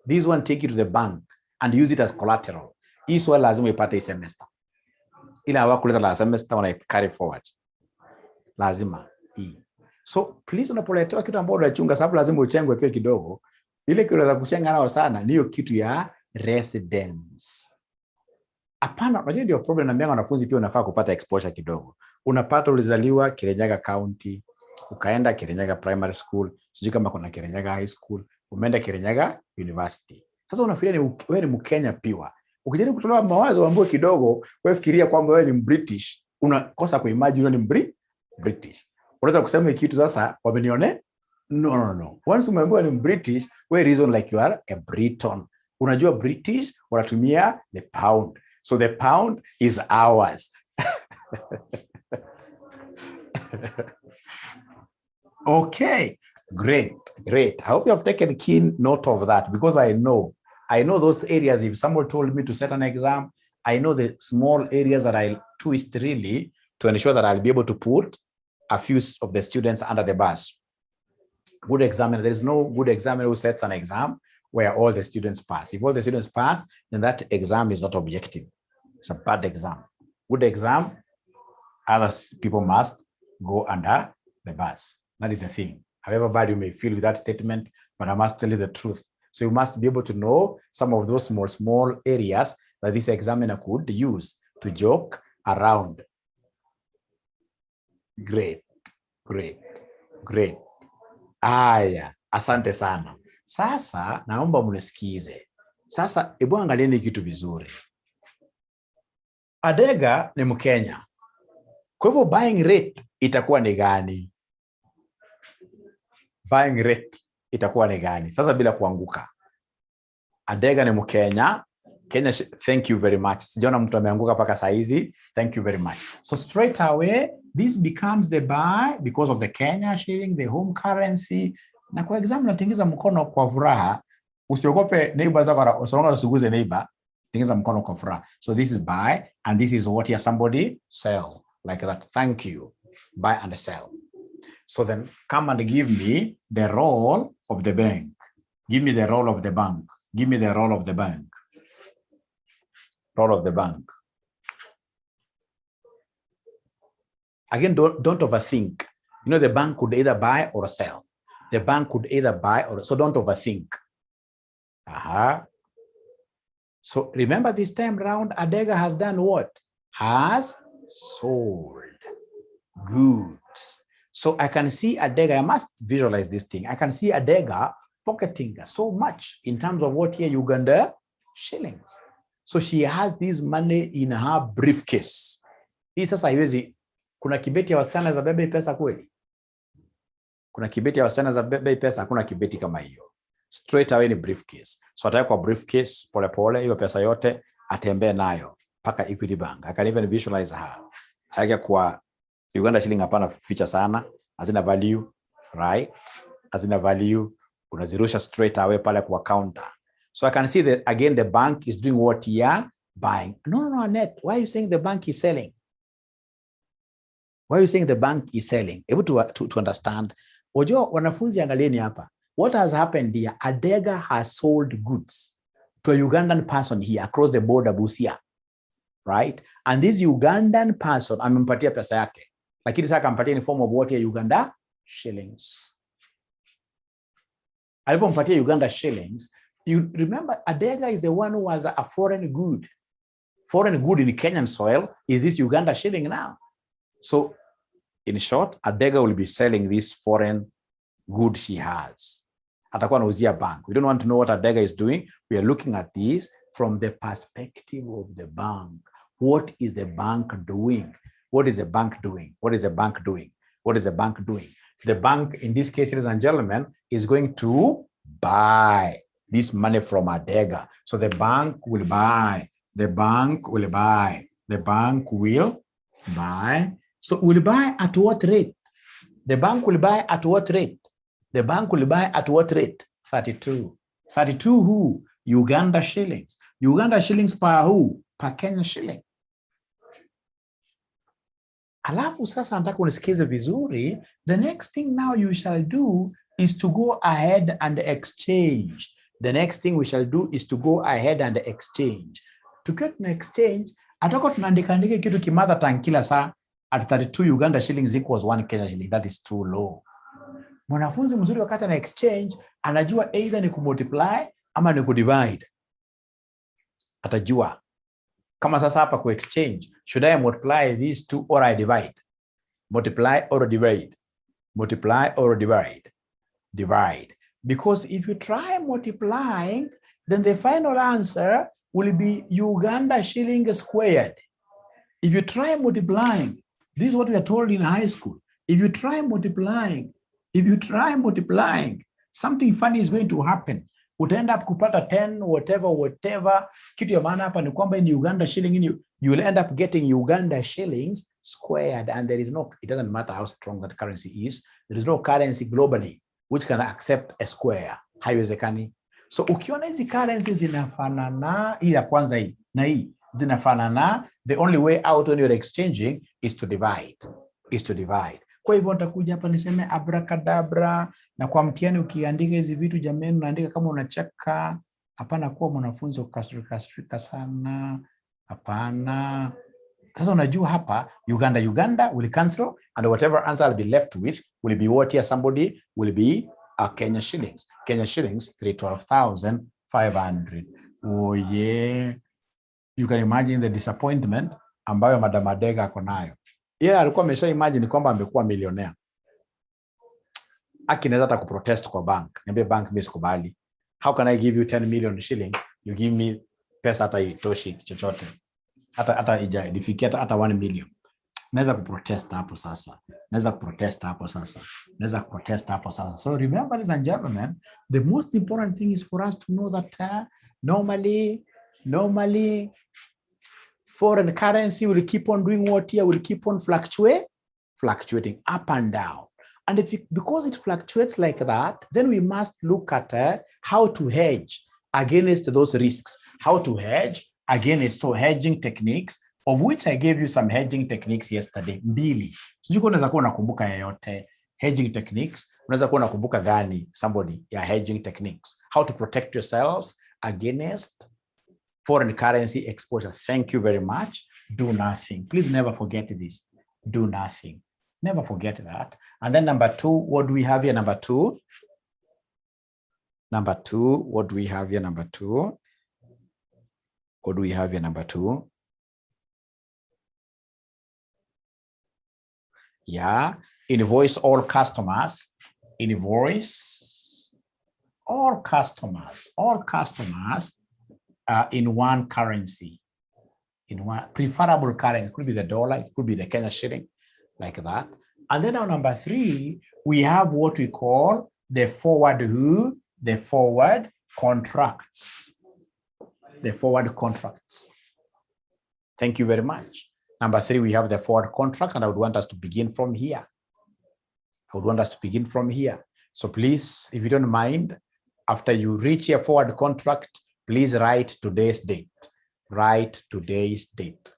This one take it to the bank and use it as collateral. Hii swali lazima ipate hii semester. Ila hawakuleta last semester wana carry forward. Lazima hii. So please unapoletewa kitu ambacho unachunga, sababu lazima uchengwe kwa kidogo. Ile kitu za kuchenga nao sana niyo kitu ya residence. Hapana, unajua ndio problem na wanafunzi pia unafaa kupata exposure kidogo. Unapata ulizaliwa Kirinyaga County, ukaenda Kirinyaga Primary School, sijui kama kuna Kirinyaga High School, umeenda Kirinyaga University. Sasa unafikiria wewe ni Mkenya pia. Ukijaribu kutoa mawazo ambayo kidogo, wewe fikiria kwamba wewe ni British, unakosa kuimagine wewe ni British. Unaweza kusema kitu sasa wamenione? No. Once umeambiwa ni British, we reason like you are a Briton. Unajua British wanatumia the pound. So the pound is ours. Okay, great. I hope you have taken keen note of that, because I know those areas. If someone told me to set an exam, I know the small areas that I'll twist really to ensure that I'll be able to put a few of the students under the bus. Good examiner. There's no good examiner who sets an exam where all the students pass. If all the students pass, then that exam is not objective. It's a bad exam. Good exam, other people must go under the bus. That is the thing. However bad you may feel with that statement, but I must tell you the truth. So you must be able to know some of those small areas that this examiner could use to joke around. Great. Great. Great. Aya, asante sana. Sasa naomba mnisikize. Sasa hebu angalieni kitu vizuri. Adega ni Mkenya. Kwa hivyo buying rate itakuwa ni gani? Buying rate itakuwa ni gani? Sasa bila kuanguka. Adega ni Mkenya. Kenya, thank you very much. Sijaona mtu ameanguka paka saa hizi. Thank you very much. So straight away, this becomes the buy because of the Kenya shilling, the home currency. Na kwa example, natingiza mkono kwa furaha. Usiogope neighbor zako, usiona usiguze neighbor. Tingiza mkono kwa furaha. So this is buy, and this is what here somebody sell. Like that. Thank you. Buy and sell. So then come and give me the role of the bank. Give me the role of the bank. Give me the role of the bank. Role of the bank. Again, don't overthink. You know, the bank could either buy or sell. The bank could either buy or, so don't overthink. So remember this time round, Adega has done what? Has sold goods. So I can see Adega, I must visualize this thing. I can see Adega pocketing so much in terms of what here, Uganda shillings. So she has this money in her briefcase. Hii sasa haiwezi, kuna kibeti ya wasichana za bebe pesa kweli? Kuna kibeti ya wasichana za bebe pesa? Hakuna kibeti kama hiyo. Straight away ni briefcase. So ataweka kwa briefcase pole pole, hiyo pesa yote atembee nayo paka Equity Bank. I can even visualize her. Haja kwa Uganda shilling hapana feature sana, hazina value, right? Hazina value, unazirusha straight away pale kwa counter. So I can see that again the bank is doing what you are buying. No, Annette, why are you saying the bank is selling? Why are you saying the bank is selling? Able to understand. Ojo, wanafunzi angalieni hapa. What has happened here? Adega has sold goods to a Ugandan person here across the border, Busia, right? And this Ugandan person, amempatia pesa yake. Lakini sasa akampatia in form of what here? Uganda shillings. Alipompatia Uganda shillings, you remember Adega is the one who was a foreign good. Foreign good in Kenyan soil is this Uganda shilling now. So in short, Adega will be selling this foreign good she has. Atakuwa anauzia bank. We don't want to know what Adega is doing. We are looking at this from the perspective of the bank. What is the bank doing? What is the bank doing? What is the bank doing? What is the bank doing? The bank, in this case, ladies and gentlemen, is going to buy this money from Adega. So the bank will buy. The bank will buy. The bank will buy. So will buy at what rate? The bank will buy at what rate? The bank will buy at what rate? 32. 32 who? Uganda shillings. Uganda shillings per who? Per Kenya shilling. Alafu sasa nataka unisikize vizuri. The next thing now you shall do is to go ahead and exchange. The next thing we shall do is to go ahead and exchange. To get an exchange, atako tunaandika kitu kimadha tankila saa at 32 Uganda shillings equals 1 Kenya shilling. That is too low. Mwanafunzi mzuri wakati na exchange, anajua either ni kumultiply ama ni kudivide. Atajua. Kama sasa hapa ku exchange, should I multiply these two or I divide? Multiply or divide? Multiply or divide? Divide. Because if you try multiplying, then the final answer will be Uganda shilling squared. If you try multiplying, this is what we are told in high school. If you try multiplying, something funny is going to happen. Utaenda up kupata 10, whatever. Kitu ya maana hapa ni kwamba in Uganda shilling, you will end up getting Uganda shillings squared. And there is no, it doesn't matter how strong that currency is. There is no currency globally which can accept a square. Haiwezekani. So ukiona hizi currencies zinafanana, hii ya kwanza hii na hii zinafanana, the only way out when you're exchanging is to divide. Kwa hivyo nitakuja hapa niseme abracadabra, na kwa mtihani ukiandika hizi vitu jamani unaandika kama unacheka. Hapana kuwa mwanafunzi ukasirika sana. Hapana. Sasa unajua hapa Uganda will cancel, and whatever answer I'll be left with will be what here somebody will be Kenya shillings. Kenya shillings 312,500. Oh yeah. You can imagine the disappointment ambayo Madam Adega ako nayo. Alikuwa amesha imagine kwamba amekuwa millionaire. Aki naweza hata kuprotest kwa bank. Niambie bank mimi sikubali. How can I give you 10 million shilling? You give me pesa hata itoshi chochote. Hata ijadifikia hata 1 million. Naweza kuprotest hapo sasa. So remember, ladies and gentlemen, the most important thing is for us to know that normally foreign currency will keep on doing what here? Will keep on fluctuating up and down. And because it fluctuates like that, then we must look at how to hedge against those risks. How to hedge against hedging techniques, of which I gave you some hedging techniques yesterday. Mbili. Sijui unaweza kuwa unakumbuka yoyote hedging techniques. Unaweza kuwa unakumbuka gani somebody ya hedging techniques? How to protect yourselves against foreign currency exposure. Thank you very much. Do nothing. Please never forget this. Do nothing. Never forget that. And then number 2, what do we have here? Number two, what do we have here? Number two. What do we have here? Number 2. Yeah, invoice all customers. Invoice all customers in one currency, in one preferable currency. It could be the dollar, it could be the Kenya shilling, like that. And then on number 3, we have what we call the forward contracts. The forward contracts. Thank you very much. Number 3, we have the forward contract, and I would want us to begin from here. So please, if you don't mind, after you reach your forward contract, please write today's date. Write today's date.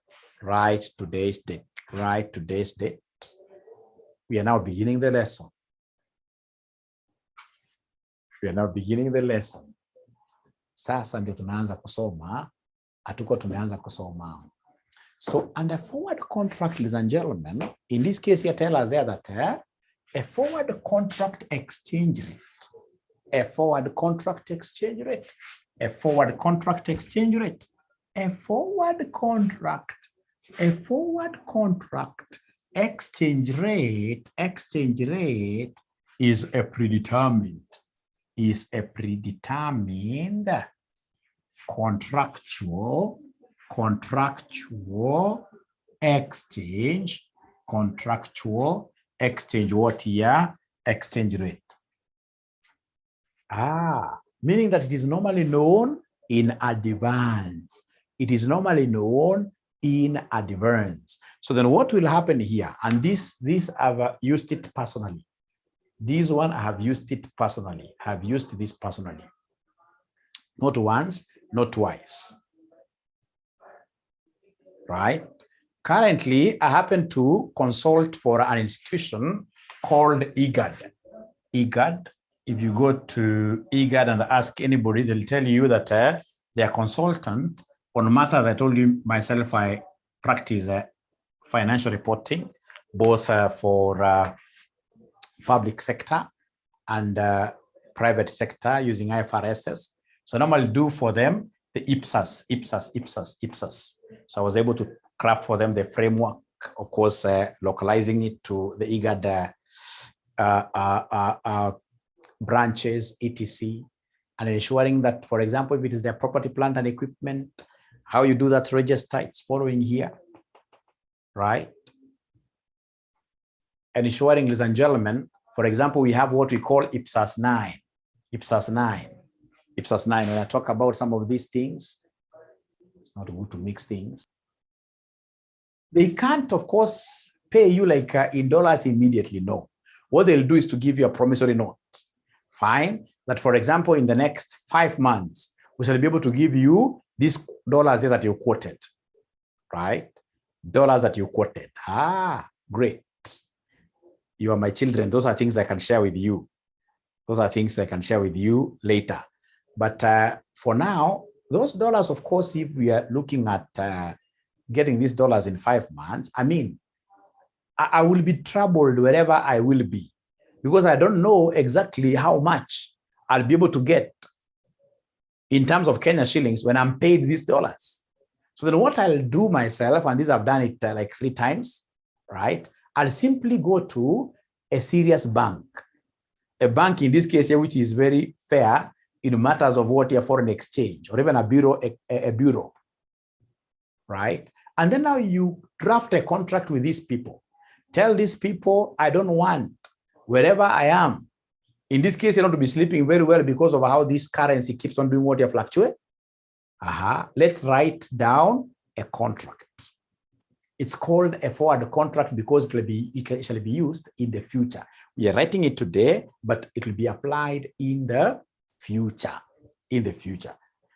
We are now beginning the lesson. Sasa ndio tunaanza kusoma. Hatuko tumeanza kusoma. So under forward contract, ladies and gentlemen, in this case here, tell us there that a forward contract exchange rate. A forward contract exchange rate is a predetermined contractual exchange what here? Exchange rate. Meaning that it is normally known in advance. So then what will happen here? And this I've used it personally. This one I have used it personally. Not once, not twice. Right? Currently, I happen to consult for an institution called IGAD. If you go to IGAD and ask anybody, they'll tell you that they are consultant on matters. I told you myself, I practice financial reporting, both for public sector and private sector using IFRSs. So normally do for them the IPSAS. So I was able to craft for them the framework, of course, localizing it to the IGAD branches, etc., and ensuring that, for example, if it is their property, plant, and equipment, how you do that register, it's following here, right? And ensuring, ladies and gentlemen, for example, we have what we call IPSAS 9. When I talk about some of these things, it's not good to mix things. They can't, of course, pay you like in dollars immediately, no. What they'll do is to give you a promissory note. Fine, that for example, in the next 5 months, we shall be able to give you these dollars that you quoted, right? Dollars that you quoted. Great. You are my children. Those are things I can share with you. Later. But for now, those dollars, of course, if we are looking at getting these dollars in 5 months, I mean, I will be troubled wherever I will be, because I don't know exactly how much I'll be able to get in terms of Kenya shillings when I'm paid these dollars. So then what I'll do myself, and this I've done it like 3 times, right? I'll simply go to a serious bank. a bank in this case here, which is very fair in matters of what your foreign exchange, or even a bureau, right? And then now you draft a contract with these people. Tell these people, I don't want, wherever I am, in this case, you don't be sleeping very well because of how this currency keeps on doing what you fluctuate. Let's write down a contract. It's called a forward contract because it shall be used in the future. We are writing it today, but it will be applied in the future.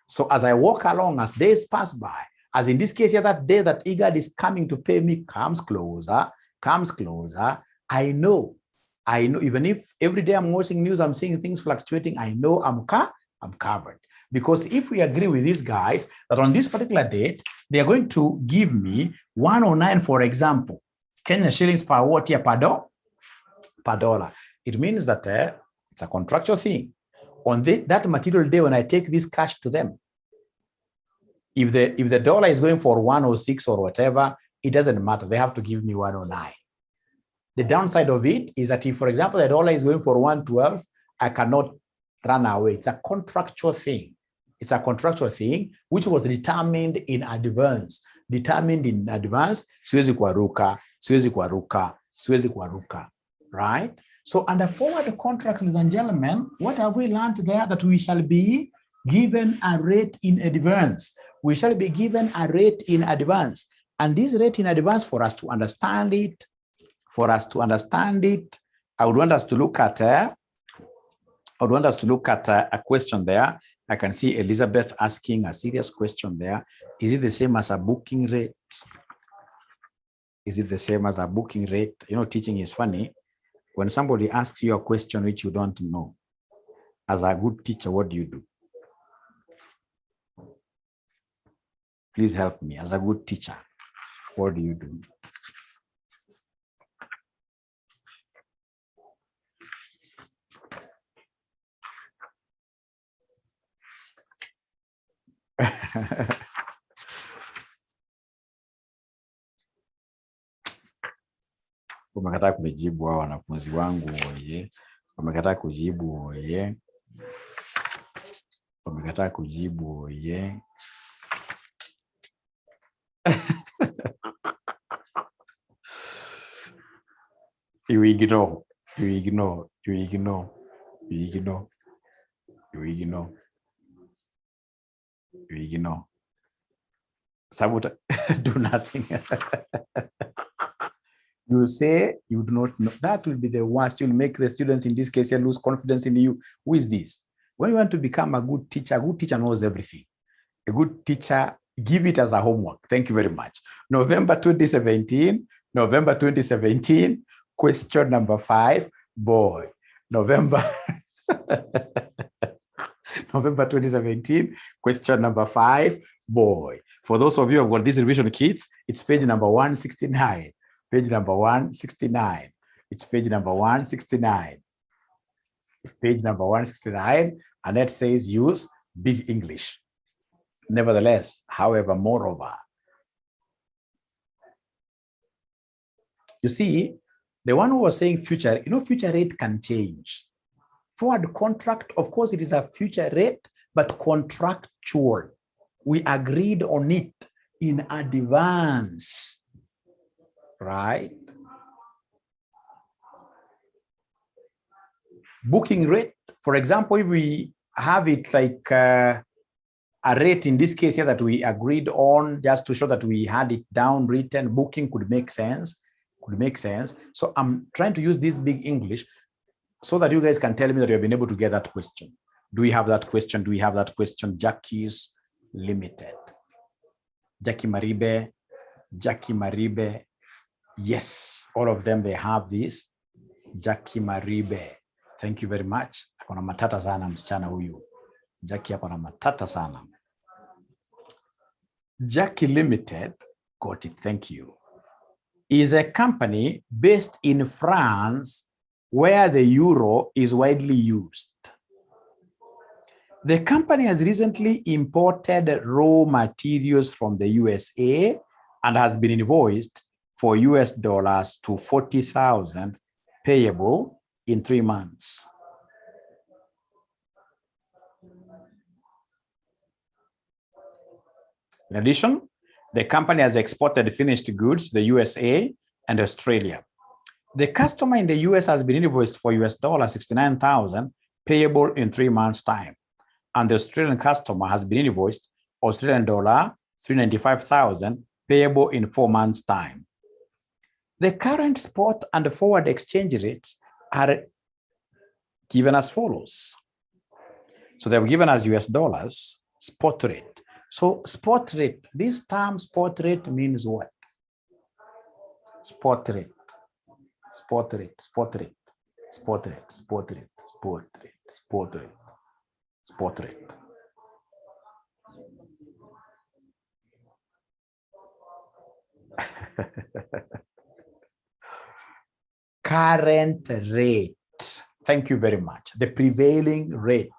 So as I walk along, as days pass by, as in this case here, that day that IGAD is coming to pay me comes closer, I know, even if every day I'm watching news, I'm seeing things fluctuating, I know I'm covered. Because if we agree with these guys that on this particular date, they are going to give me 109, for example, Kenya shillings per what here per dollar. It means that it's a contractual thing. On that material day, when I take this cash to them, if the dollar is going for 106 or whatever, it doesn't matter. They have to give me 109. The downside of it is that if, for example, the dollar is going for 112, I cannot run away. It's a contractual thing. It's a contractual thing which was determined in advance. Siwezi kuaruka, right? So under forward contracts, ladies and gentlemen, what have we learned there? That we shall be given a rate in advance. We shall be given a rate in advance. And this rate in advance, for us to understand it, I would want us to look at a question there. I can see Elizabeth asking a serious question there. Is it the same as a booking rate? Is it the same as a booking rate? You know, teaching is funny. When somebody asks you a question which you don't know, as a good teacher, what do you do? Please help me. As a good teacher, what do you do? Wamekataa kujibu hao wanafunzi wangu oye. Wamekataa kujibu oye. Wamekataa kujibu oye. You ignore. Sabotage, do nothing. You say you do not know. That will be the worst. You'll make the students in this case lose confidence in you. Who is this? When you want to become a good teacher knows everything. A good teacher, give it as a homework. Thank you very much. November 2017, question number 5, boy. November 2017, question number 5, boy. For those of you who have got these revision kits, it's page number 169. Page number 169. It's page number 169. Page number 169, and that says use big English. Nevertheless, however, moreover, you see, the one who was saying future, future rate can change. Forward contract, of course, it is a future rate, but contractual. We agreed on it in advance, right? Booking rate, for example, if we have it like a rate in this case here that we agreed on, just to show that we had it down written, booking could make sense. So I'm trying to use this big English so that you guys can tell me that you have been able to get that question. Do we have that question? Jackie's Limited. Jackie Maribe. Yes, all of them, they have this. Jackie Maribe. Thank you very much. Akona matata sana msichana huyu. Jackie akona matata sana. Jackie Limited, got it, thank you, is a company based in France where the euro is widely used. The company has recently imported raw materials from the USA and has been invoiced for US dollars to 40,000 payable in 3 months. In addition, the company has exported finished goods to the USA and Australia. The customer in the US has been invoiced for $69,000 payable in 3 months' time. And the Australian customer has been invoiced Australian dollar $395,000 payable in 4 months' time. The current spot and forward exchange rates are given as follows. So they've given us US dollars, spot rate. So spot rate, this term spot rate means what? Spot rate, spot rate, spot rate, spot rate, spot rate, spot rate, spot rate, spot rate. Current rate. Thank you very much. The prevailing rate,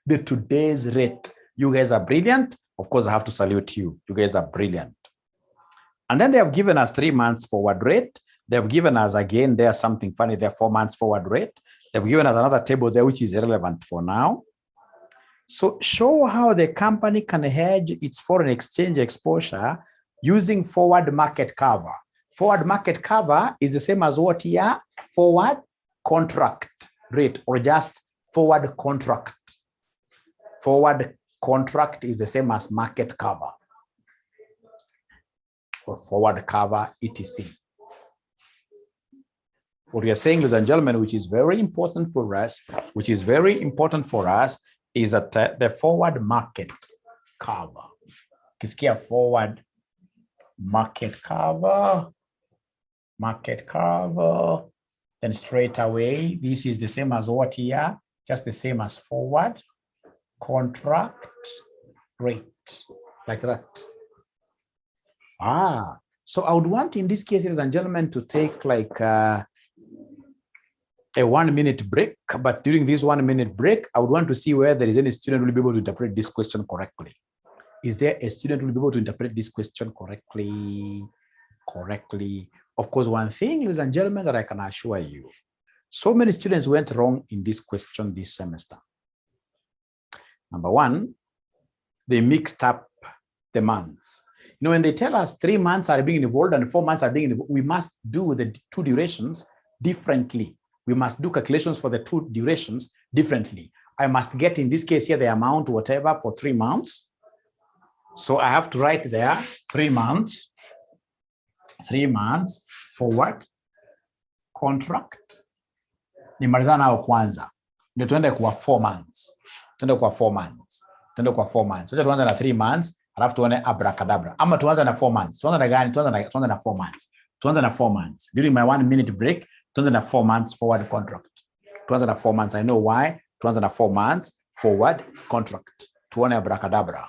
the today's rate. You guys are brilliant. Of course, I have to salute you. You guys are brilliant. And then they have given us 3 months forward rate. They've given us, again, there's something funny, their 4 months forward rate. They've given us another table there, which is irrelevant for now. So show how the company can hedge its foreign exchange exposure using forward market cover. Forward market cover is the same as what here? Forward contract rate, or just forward contract. Forward contract is the same as market cover or forward cover, etc. What we are saying, ladies and gentlemen, which is very important for us, is that the forward market cover. Kisikia forward market cover, then straight away, this is the same as what here, just the same as forward contract rate, like that. So I would want in this case, ladies and gentlemen, to take like a 1 minute break, but during this 1 minute break, I would want to see whether there is any student who will be able to interpret this question correctly. Is there a student who will be able to interpret this question correctly? Of course, one thing, ladies and gentlemen, that I can assure you, so many students went wrong in this question this semester. Number one, they mixed up the months. You know, when they tell us 3 months are being involved and 4 months are being involved, we must do the 2 durations differently. We must do calculations for the 2 durations differently. I must get, in this case here, the amount, whatever, for 3 months. So I have to write there 3 months forward contract. Nimalizana nao kwanza. Ndio tuende kwa 4 months. Tuende kwa 4 months. So tuanze na 3 months, alafu tuone abracadabra. Ama tuanze na 4 months. Tuanze na gani? Tuanze na 4 months. Tuanze na 4 months. During my 1 minute break, tuanze na 4 months forward contract. Tuanze na 4 months. I know why. Tuanze na 4 months forward contract. Tuone abracadabra.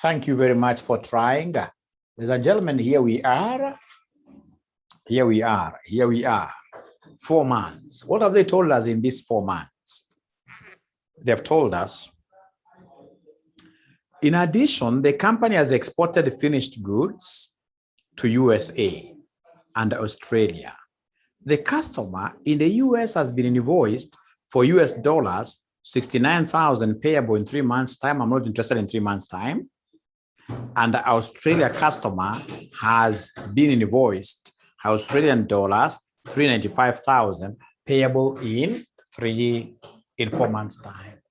Thank you very much for trying. Ladies and gentlemen, here we are. Here we are. 4 months. What have they told us in these 4 months? They have told us, in addition, the company has exported finished goods to USA and Australia. The customer in the US has been invoiced for US dollars 69,000 payable in 3 months' time. I'm not interested in 3 months' time. And the Australia customer has been invoiced Australian dollars 395,000 payable in 4 months' time.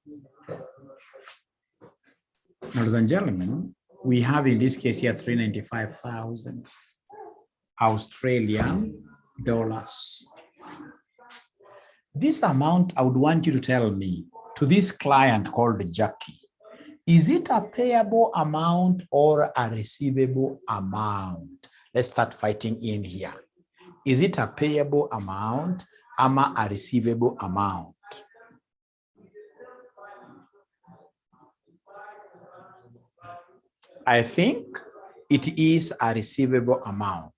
Ladies and gentlemen, we have in this case here 395,000 Australian dollars. This amount, I would want you to tell me, to this client called Jackie, is it a payable amount or a receivable amount? Let's start fighting in here. Is it a payable amount or a receivable amount? I think it is a receivable amount.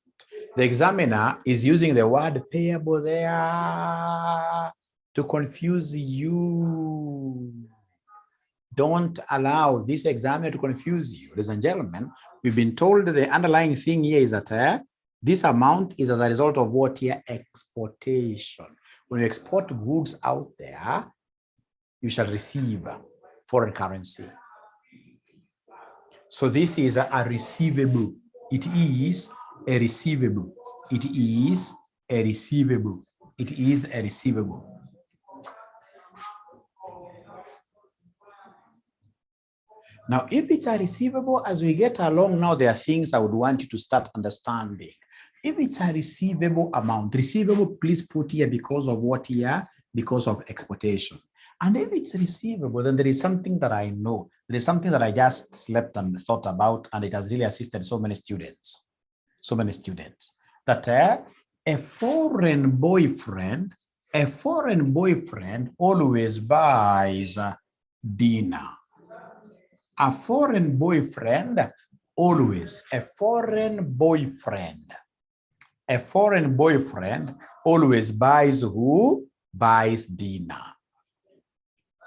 The examiner is using the word payable there to confuse you. Don't allow this examiner to confuse you. Ladies and gentlemen, we've been told the underlying thing here is that this amount is as a result of what here? Exportation. When you export goods out there, you shall receive foreign currency. So this is a receivable. It is a receivable. It is a receivable. It is a receivable. Now, if it's a receivable, as we get along now, there are things I would want you to start understanding. If it's a receivable amount, receivable, please put here because of what here? Because of exportation. And if it's receivable, then there is something that I know. There is something that I just slept and thought about, and it has really assisted so many students. That a foreign boyfriend always buys dinner. A foreign boyfriend always buys who? Buys dinner.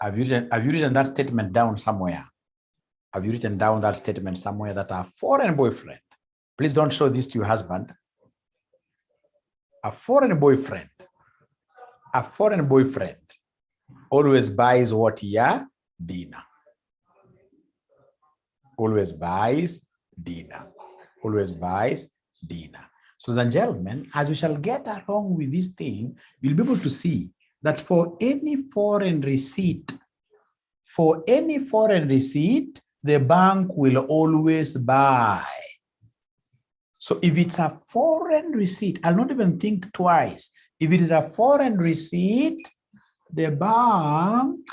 Have you written that statement down somewhere? Have you written down that statement somewhere that a foreign boyfriend, please don't show this to your husband. A foreign boyfriend always buys what here? Dinner. Always buys dinner. So, ladies and gentlemen, as we shall get along with this thing, you'll be able to see that for any foreign receipt, the bank will always buy. So if it's a foreign receipt, I'll not even think twice. If it is a foreign receipt, the bank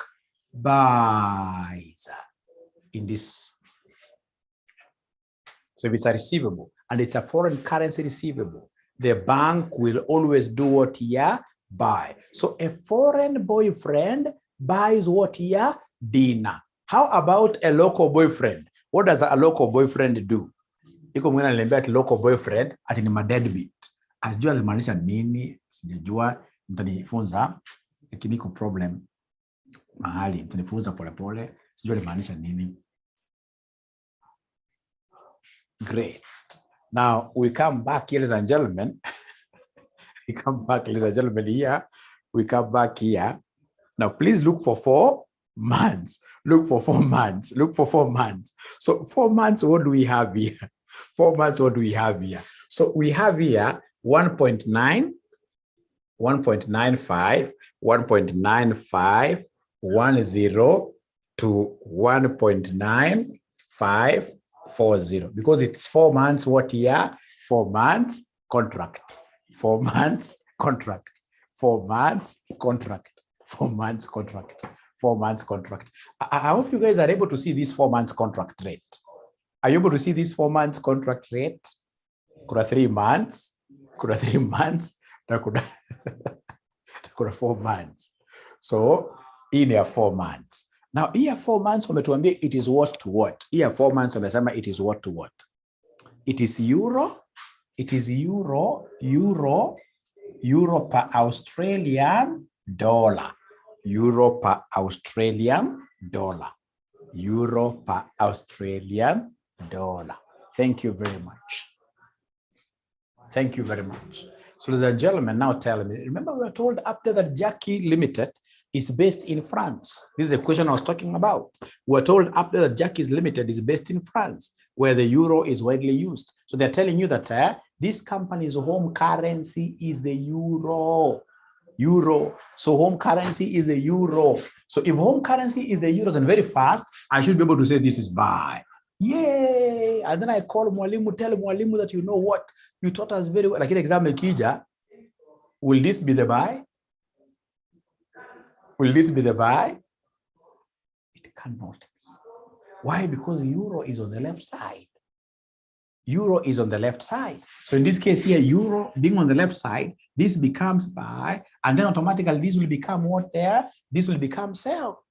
buys in this. So if it's a receivable and it's a foreign currency receivable, the bank will always do what here? Buy. So a foreign boyfriend buys what here? Dinner. How about a local boyfriend? What does a local boyfriend do? Iko mwingine ananiambia ati local boyfriend ati ni madeadbeat. Asijua alimaanisha nini, sijajua, mtanifunza, lakini iko problem mahali, mtanifunza polepole, sijua alimaanisha nini. Great. Now we come back here, ladies and gentlemen. We come back here. Now please look for 4 months. Look for 4 months. So 4 months, what do we have here? 4 months, what do we have here? So we have here 1.9, 1.95, 1.95, 10 to 1.9540, because it's 4 months, what year? 4 months contract. 4 months contract. 4 months contract. 4 months contract. 4 months contract. I hope you guys are able to see this 4 months contract rate. Are you able to see this 4 months contract rate? Kuna 3 months, kuna 3 months, na kuna 4 months. So in your 4 months. Now here 4 months wametuambia it is what to what. Here 4 months wamesema it is what to what. It is euro per Australian dollar. Euro per Australian dollar. Euro per Australian dollar. Thank you very much. Thank you very much. So ladies and gentlemen, now tell me, remember we were told up there that Jackie Limited is based in France. This is the question I was talking about. We were told up there that Jackie's Limited is based in France, where the euro is widely used. So they're telling you that this company's home currency is the euro. So home currency is the euro. So if home currency is the euro, then very fast, I should be able to say this is buy. Yay! And then I call Mwalimu, tell Mwalimu that you know what? You taught us very well. Like in example, Kija, will this be the buy? Will this be the buy? It cannot be. Why? Because euro is on the left side. Euro is on the left side. So in this case here, euro being on the left side, this becomes buy, and then automatically this will become what there? This will become sell.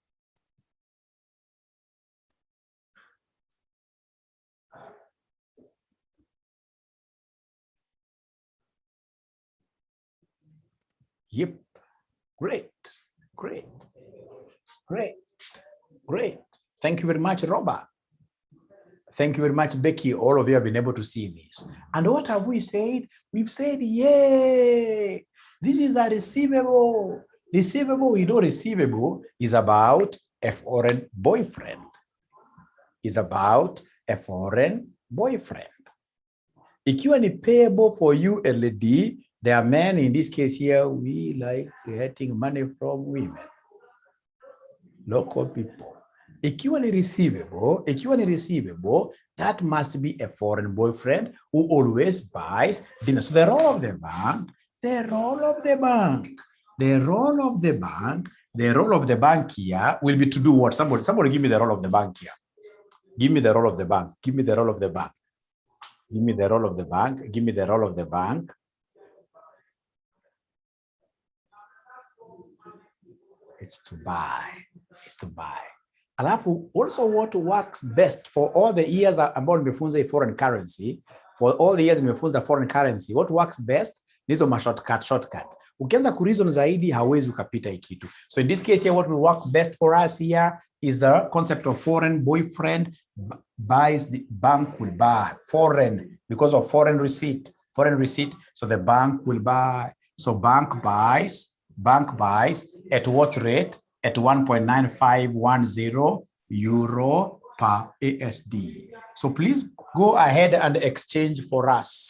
Yep. Great. Thank you very much, Robert. Thank you very much, Becky. All of you have been able to see this. And what have we said? We've said, yay, this is a receivable. Receivable, we know receivable is about a foreign boyfriend. Is about a foreign boyfriend. Ikiwa ni payable for you, LED, there are men in this case here, we like getting money from women. Local people. Ikiwa ni receivable, that must be a foreign boyfriend who always buys dinner. So the role of the bank here will be to do what? Somebody give me the role of the bank here. Give me the role of the bank. It's to buy. Alafu, also what works best for all the years ambao nimefunza foreign currency, for all the years nimefunza foreign currency, what works best nizo shortcut. Ukianza kureason zaidi hawezi ukapita ikitu. So in this case here, what will work best for us here is the concept of foreign boyfriend buys, the bank will buy. Foreign, because of foreign receipt. So the bank will buy. So bank buys at what rate? At 1.9510 euro per ASD. So please go ahead and exchange for us.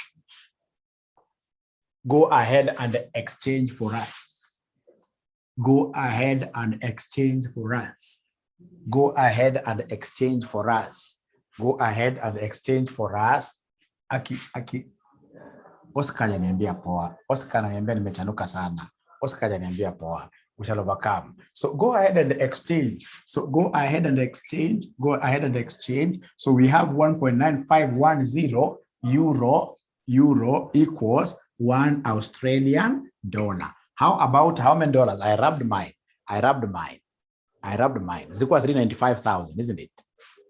Go ahead and exchange for us. Aki. Oscar ananiambia poa. Oscar ananiambia nimechanuka sana. Oscar ananiambia poa. We shall overcome. So go ahead and exchange. So we have 1.9510 euro equals 1 Australian dollar. How about how many dollars? I rubbed mine. It's equal to 395,000, isn't it?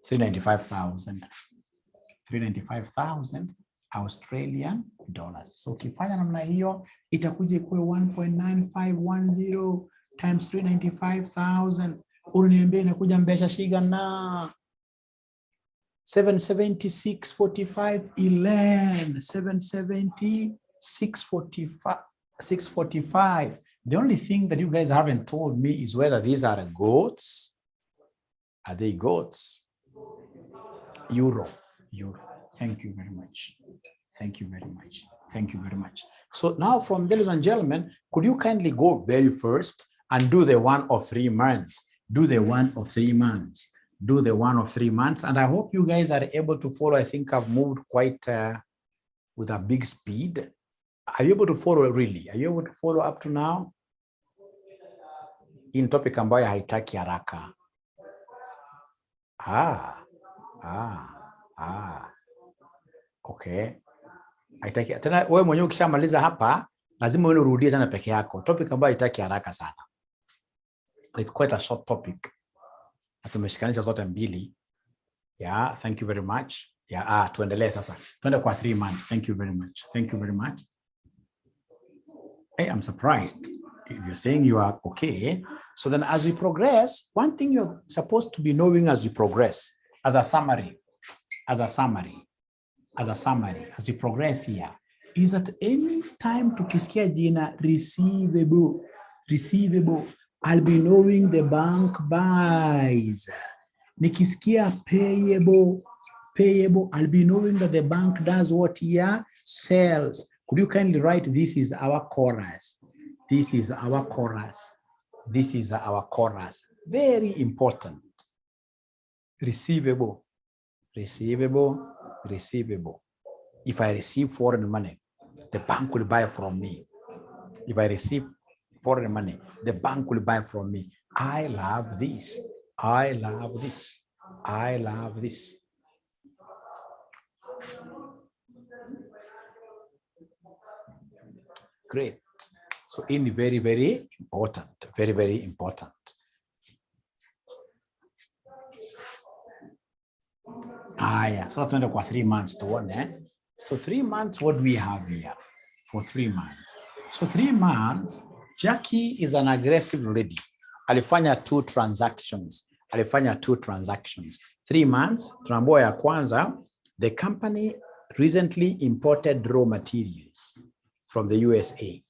395,000 Australian dollars. So ukifanya namna hiyo itakuja kuwa 1.9510 times 395,000. Unaniambia inakuja mbesha shiga na 645. The only thing that you guys haven't told me is whether these are goats. Are they goats? Euro. Thank you very much. So now from ladies and gentlemen, could you kindly go very first and do the 1 of 3 months? Do the 1 of 3 months. And I hope you guys are able to follow. I think I've moved quite with a big speed. Are you able to follow really? Are you able to follow up to now? In topic ambayo haitaki haraka. Okay. Haitaki tena, wewe mwenyewe ukishamaliza hapa lazima wewe urudie tena peke yako. Topic ambayo haitaki haraka sana. It's quite a short topic. Tumeshikanisha zote mbili. Yeah, thank you very much. Yeah, tuendelee sasa. Tuende kwa 3 months. Thank you very much. Thank you very much. Hey, I'm surprised if you're saying you are okay. So then as we progress, one thing you're supposed to be knowing as you progress, as a summary, as you progress here, is that any time tukisikia jina receivable, I'll be knowing the bank buys. Nikisikia payable, I'll be knowing that the bank does what here? Sells. Could you kindly write, this is our chorus. This is our chorus. This is our chorus. Very important. Receivable. If I receive foreign money, the bank will buy from me. If I receive foreign money, the bank will buy from me. I love this. I love this. I love this. Great. So in very, very important, very, very important. Yeah, so tuende kwa 3 months tuone. So 3 months, what do we have here for 3 months? So 3 months, Jackie is an aggressive lady. Alifanya 2 transactions. 3 months, tunaambiwa ya kwanza, the company recently imported raw materials from the USA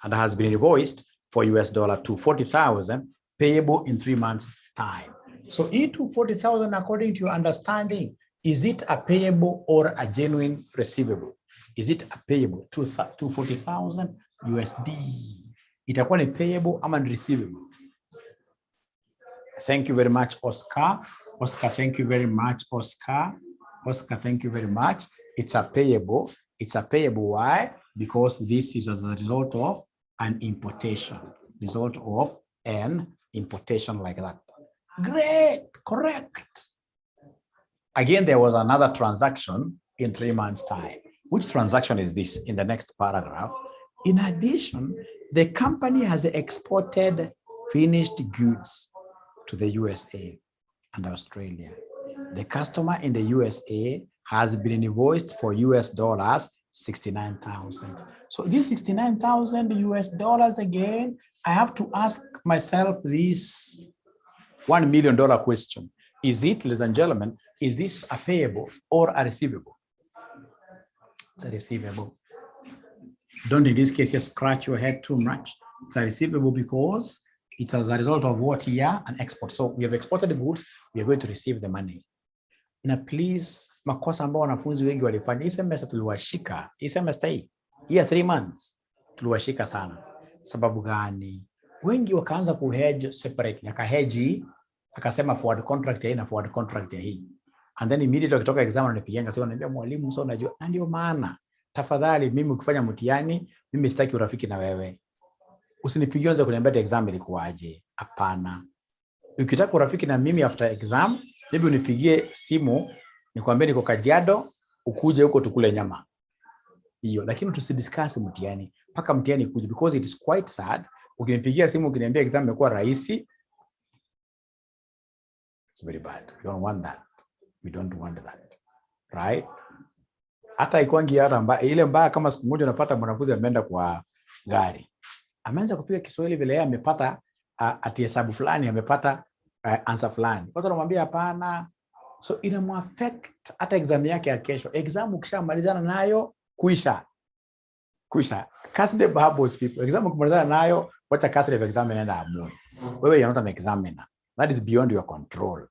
and has been invoiced for $240,000 payable in 3 months time. So $240,000, according to your understanding, is it a payable or a genuine receivable? Is it a payable? $240,000 USD. Itakuwa ni payable ama ni receivable? Thank you very much, Oscar. Oscar, thank you very much, Oscar. Oscar, thank you very much. It's a payable. It's a payable. Why? Because this is as a result of an importation. Result of an importation like that. Great, correct. Again, there was another transaction in 3 months' time. Which transaction is this in the next paragraph? In addition, the company has exported finished goods to the USA and Australia. The customer in the USA has been invoiced for $69,000. So this $69,000 again, I have to ask myself this $1 million question. Is it, ladies and gentlemen, is this a payable or a receivable? It's a receivable. Don't in this case just scratch your head too much. It's a receivable because it's as a result of what here? An export. So we have exported the goods, we are going to receive the money. Na please, makosa ambao wanafunzi wengi walifanya, hii semester tuliwashika, hii semester hii, 3 months, tuliwashika sana. Sababu gani? Wengi wakaanza kuhedge separately, akahedge, akasema forward contract ya hii na forward contract ya hii. And then immediately wakitoka exam wananipigia akasema, niambia mwalimu, so unajua, na ndio maana tafadhali mimi ukifanya mtihani, mimi sitaki urafiki na wewe. Usinipigie anza kuniambia exam ilikuwaje. Hapana. Ukitaka urafiki na mimi after exam, maybe unipigie simu nikwambie niko Kajiado, ukuje huko tukule nyama. Hiyo, lakini tusidiscuss mtihani mpaka mtihani ikuje, because it is quite sad. Ukinipigia simu ukiniambia exam imekuwa rahisi, it's very bad. We don't want that. We don't want that. Right? Hata ikwangi hata mbaya, ile mbaya kama siku moja unapata mwanafunzi ameenda kwa gari. Ameanza kupiga Kiswahili vile yeye amepata ati hesabu fulani, amepata answer fulani. Watu wanamwambia hapana. So inamuaffect hata exam yake ya kesho. Exam ukishamalizana nayo kuisha. Cast the bubbles, people. Exam ukimalizana nayo, wacha cast the exam inaenda amue. Wewe you're not an examiner. That is beyond your control.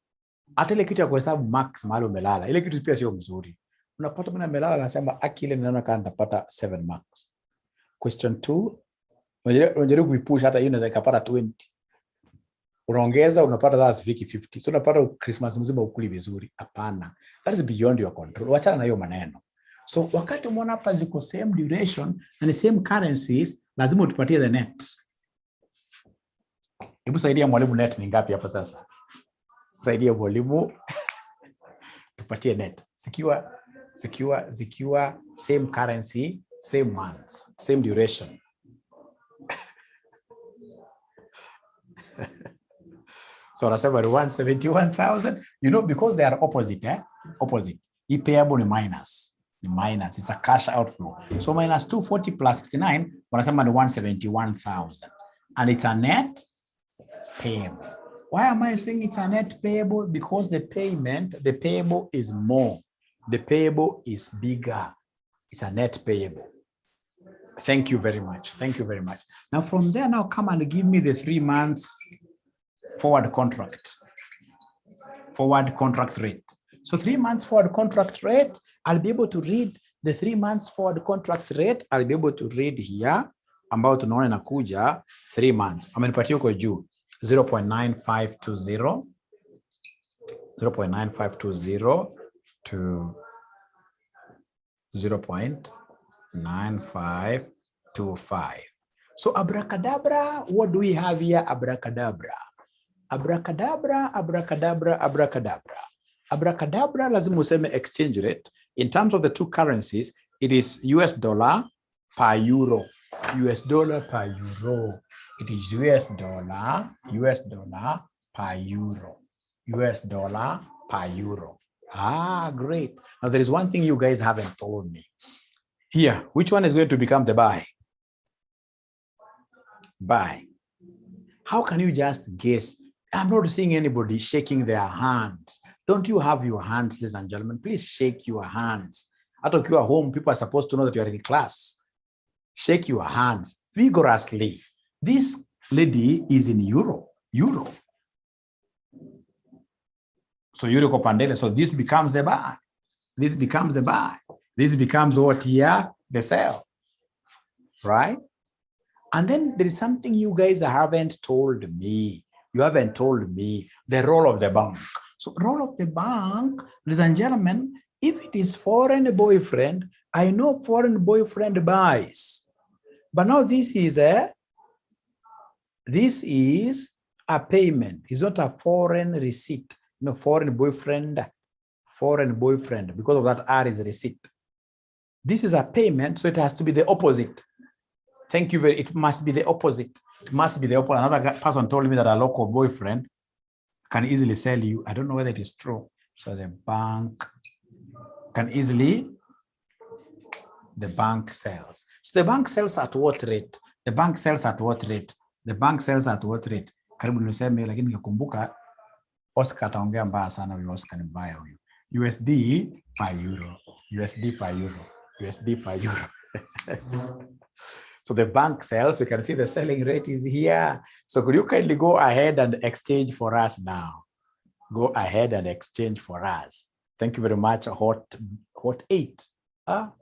Hata ile kitu ya kuhesabu marks mahali umelala, ile kitu pia sio mzuri. Unapata mimi nimelala anasema akile ninaona kama nitapata 7 marks. Question 2, unajaribu kuipush hata hiyo inaweza ikapata 20. Unaongeza unapata sasa sifiki 50. So unapata Christmas mzima ukuli vizuri. Hapana. That is beyond your control. Wachana na hiyo maneno. So wakati umeona hapa ziko same duration and same currencies, lazima utupatie the net. Hebu saidia mwalimu, net ni ngapi hapa sasa? Saidia mwalimu tupatie net. Zikiwa same currency, same months, same duration. So nasema ni 171,000. You know, because they are opposite, opposite. Hii payable ni minus. Ni minus. It's a cash outflow. So minus 240 plus 69, wanasema ni 171,000. And it's a net payable. Why am I saying it's a net payable? Because the payable is more. The payable is bigger. It's a net payable. Thank you very much. Thank you very much. Now from there, now come and give me the 3 months forward contract rate. So 3 months forward contract rate, I'll be able to read the 3 months forward contract rate. I'll be able to read here ambao tunaona inakuja 3 months. Amenipatia huko juu 0.9520 to 0.9525. So abracadabra, what do we have here? Abracadabra. Abracadabra, abracadabra, abracadabra. Abracadabra, lazima useme exchange rate. In terms of the two currencies, it is US dollar per euro. US dollar per euro. It is US dollar per euro. US dollar per euro. Ah, great. Now there is one thing you guys haven't told me. Here, which one is going to become the buy? Buy. How can you just guess? I'm not seeing anybody shaking their hands. Don't you have your hands, ladies and gentlemen? Please shake your hands. Out of your home, people are supposed to know that you are in class. Shake your hands vigorously. This lady is in euro. So euro kopandele. So this becomes the buy. This becomes the buy. This becomes what here? The sell. Right? And then there is something you guys haven't told me. You haven't told me the role of the bank. So role of the bank, ladies and gentlemen, if it is foreign boyfriend, I know foreign boyfriend buys. But now this is a payment. It's not a foreign receipt. No, foreign boyfriend, because of that R is a receipt. This is a payment, so it has to be the opposite. Thank you it must be the opposite. It must be the opposite. Another person told me that a local boyfriend can easily sell you. I don't know whether it is true. So the bank sells. So the bank sells at what rate? The bank sells at what rate? Karibu niseme, lakini nikakumbuka Oscar ataongea mbaya sana huyu Oscar ni mbaya huyu. USD per euro. So the bank sells, you can see the selling rate is here. So could you kindly go ahead and exchange for us now? Go ahead and exchange for us. Thank you very much. Hot 8. Hot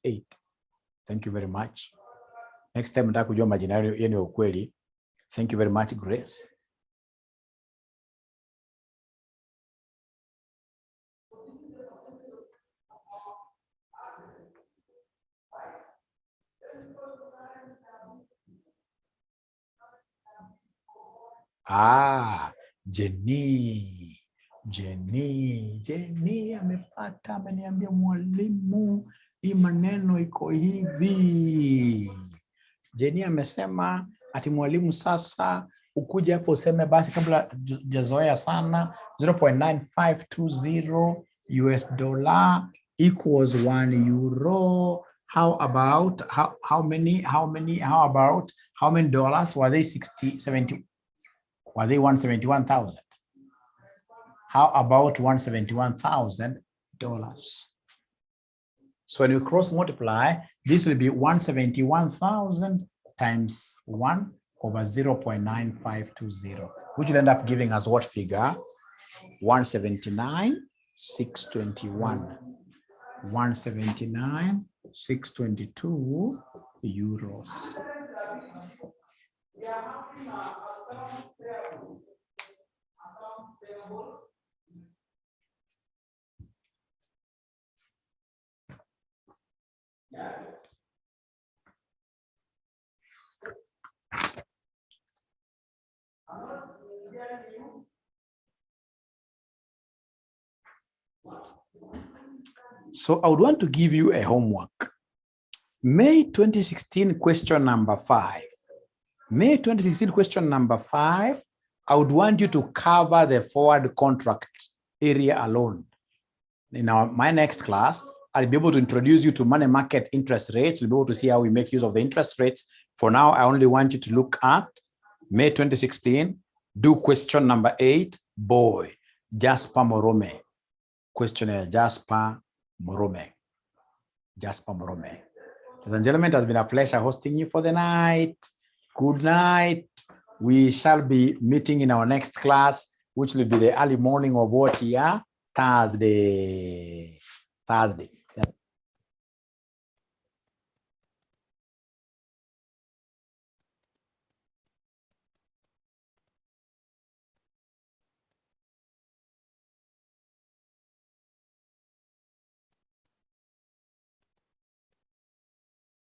8. Thank you very much. Next time nataka kujua majina yenu ya ukweli. Thank you very much, Grace. Jenny amepata, ameniambia mwalimu, hii maneno iko hivi. Jenny amesema ati mwalimu, sasa ukuje hapo useme basi kabla jazoea sana 0.9520 US dollar equals 1 euro. How about how many dollars? Were they 70? Were they 171,000? How about $171,000? So when you cross multiply, this will be 171,000 times 1 over 0.9520, which will end up giving us what figure? 179,621. 179,622 euros. So I would want to give you a homework. May 2016 question number 5. May 2016 question number 5. I would want you to cover the forward contract area alone. In my next class, I'll be able to introduce you to money market interest rates. You'll be able to see how we make use of the interest rates. For now, I only want you to look at May 2016, do question number 8, boy, Jasper Morome. Questionnaire, Jasper Morome. Jasper Morome. Ladies and gentlemen, it has been a pleasure hosting you for the night. Good night. We shall be meeting in our next class, which will be the early morning of what year? Thursday.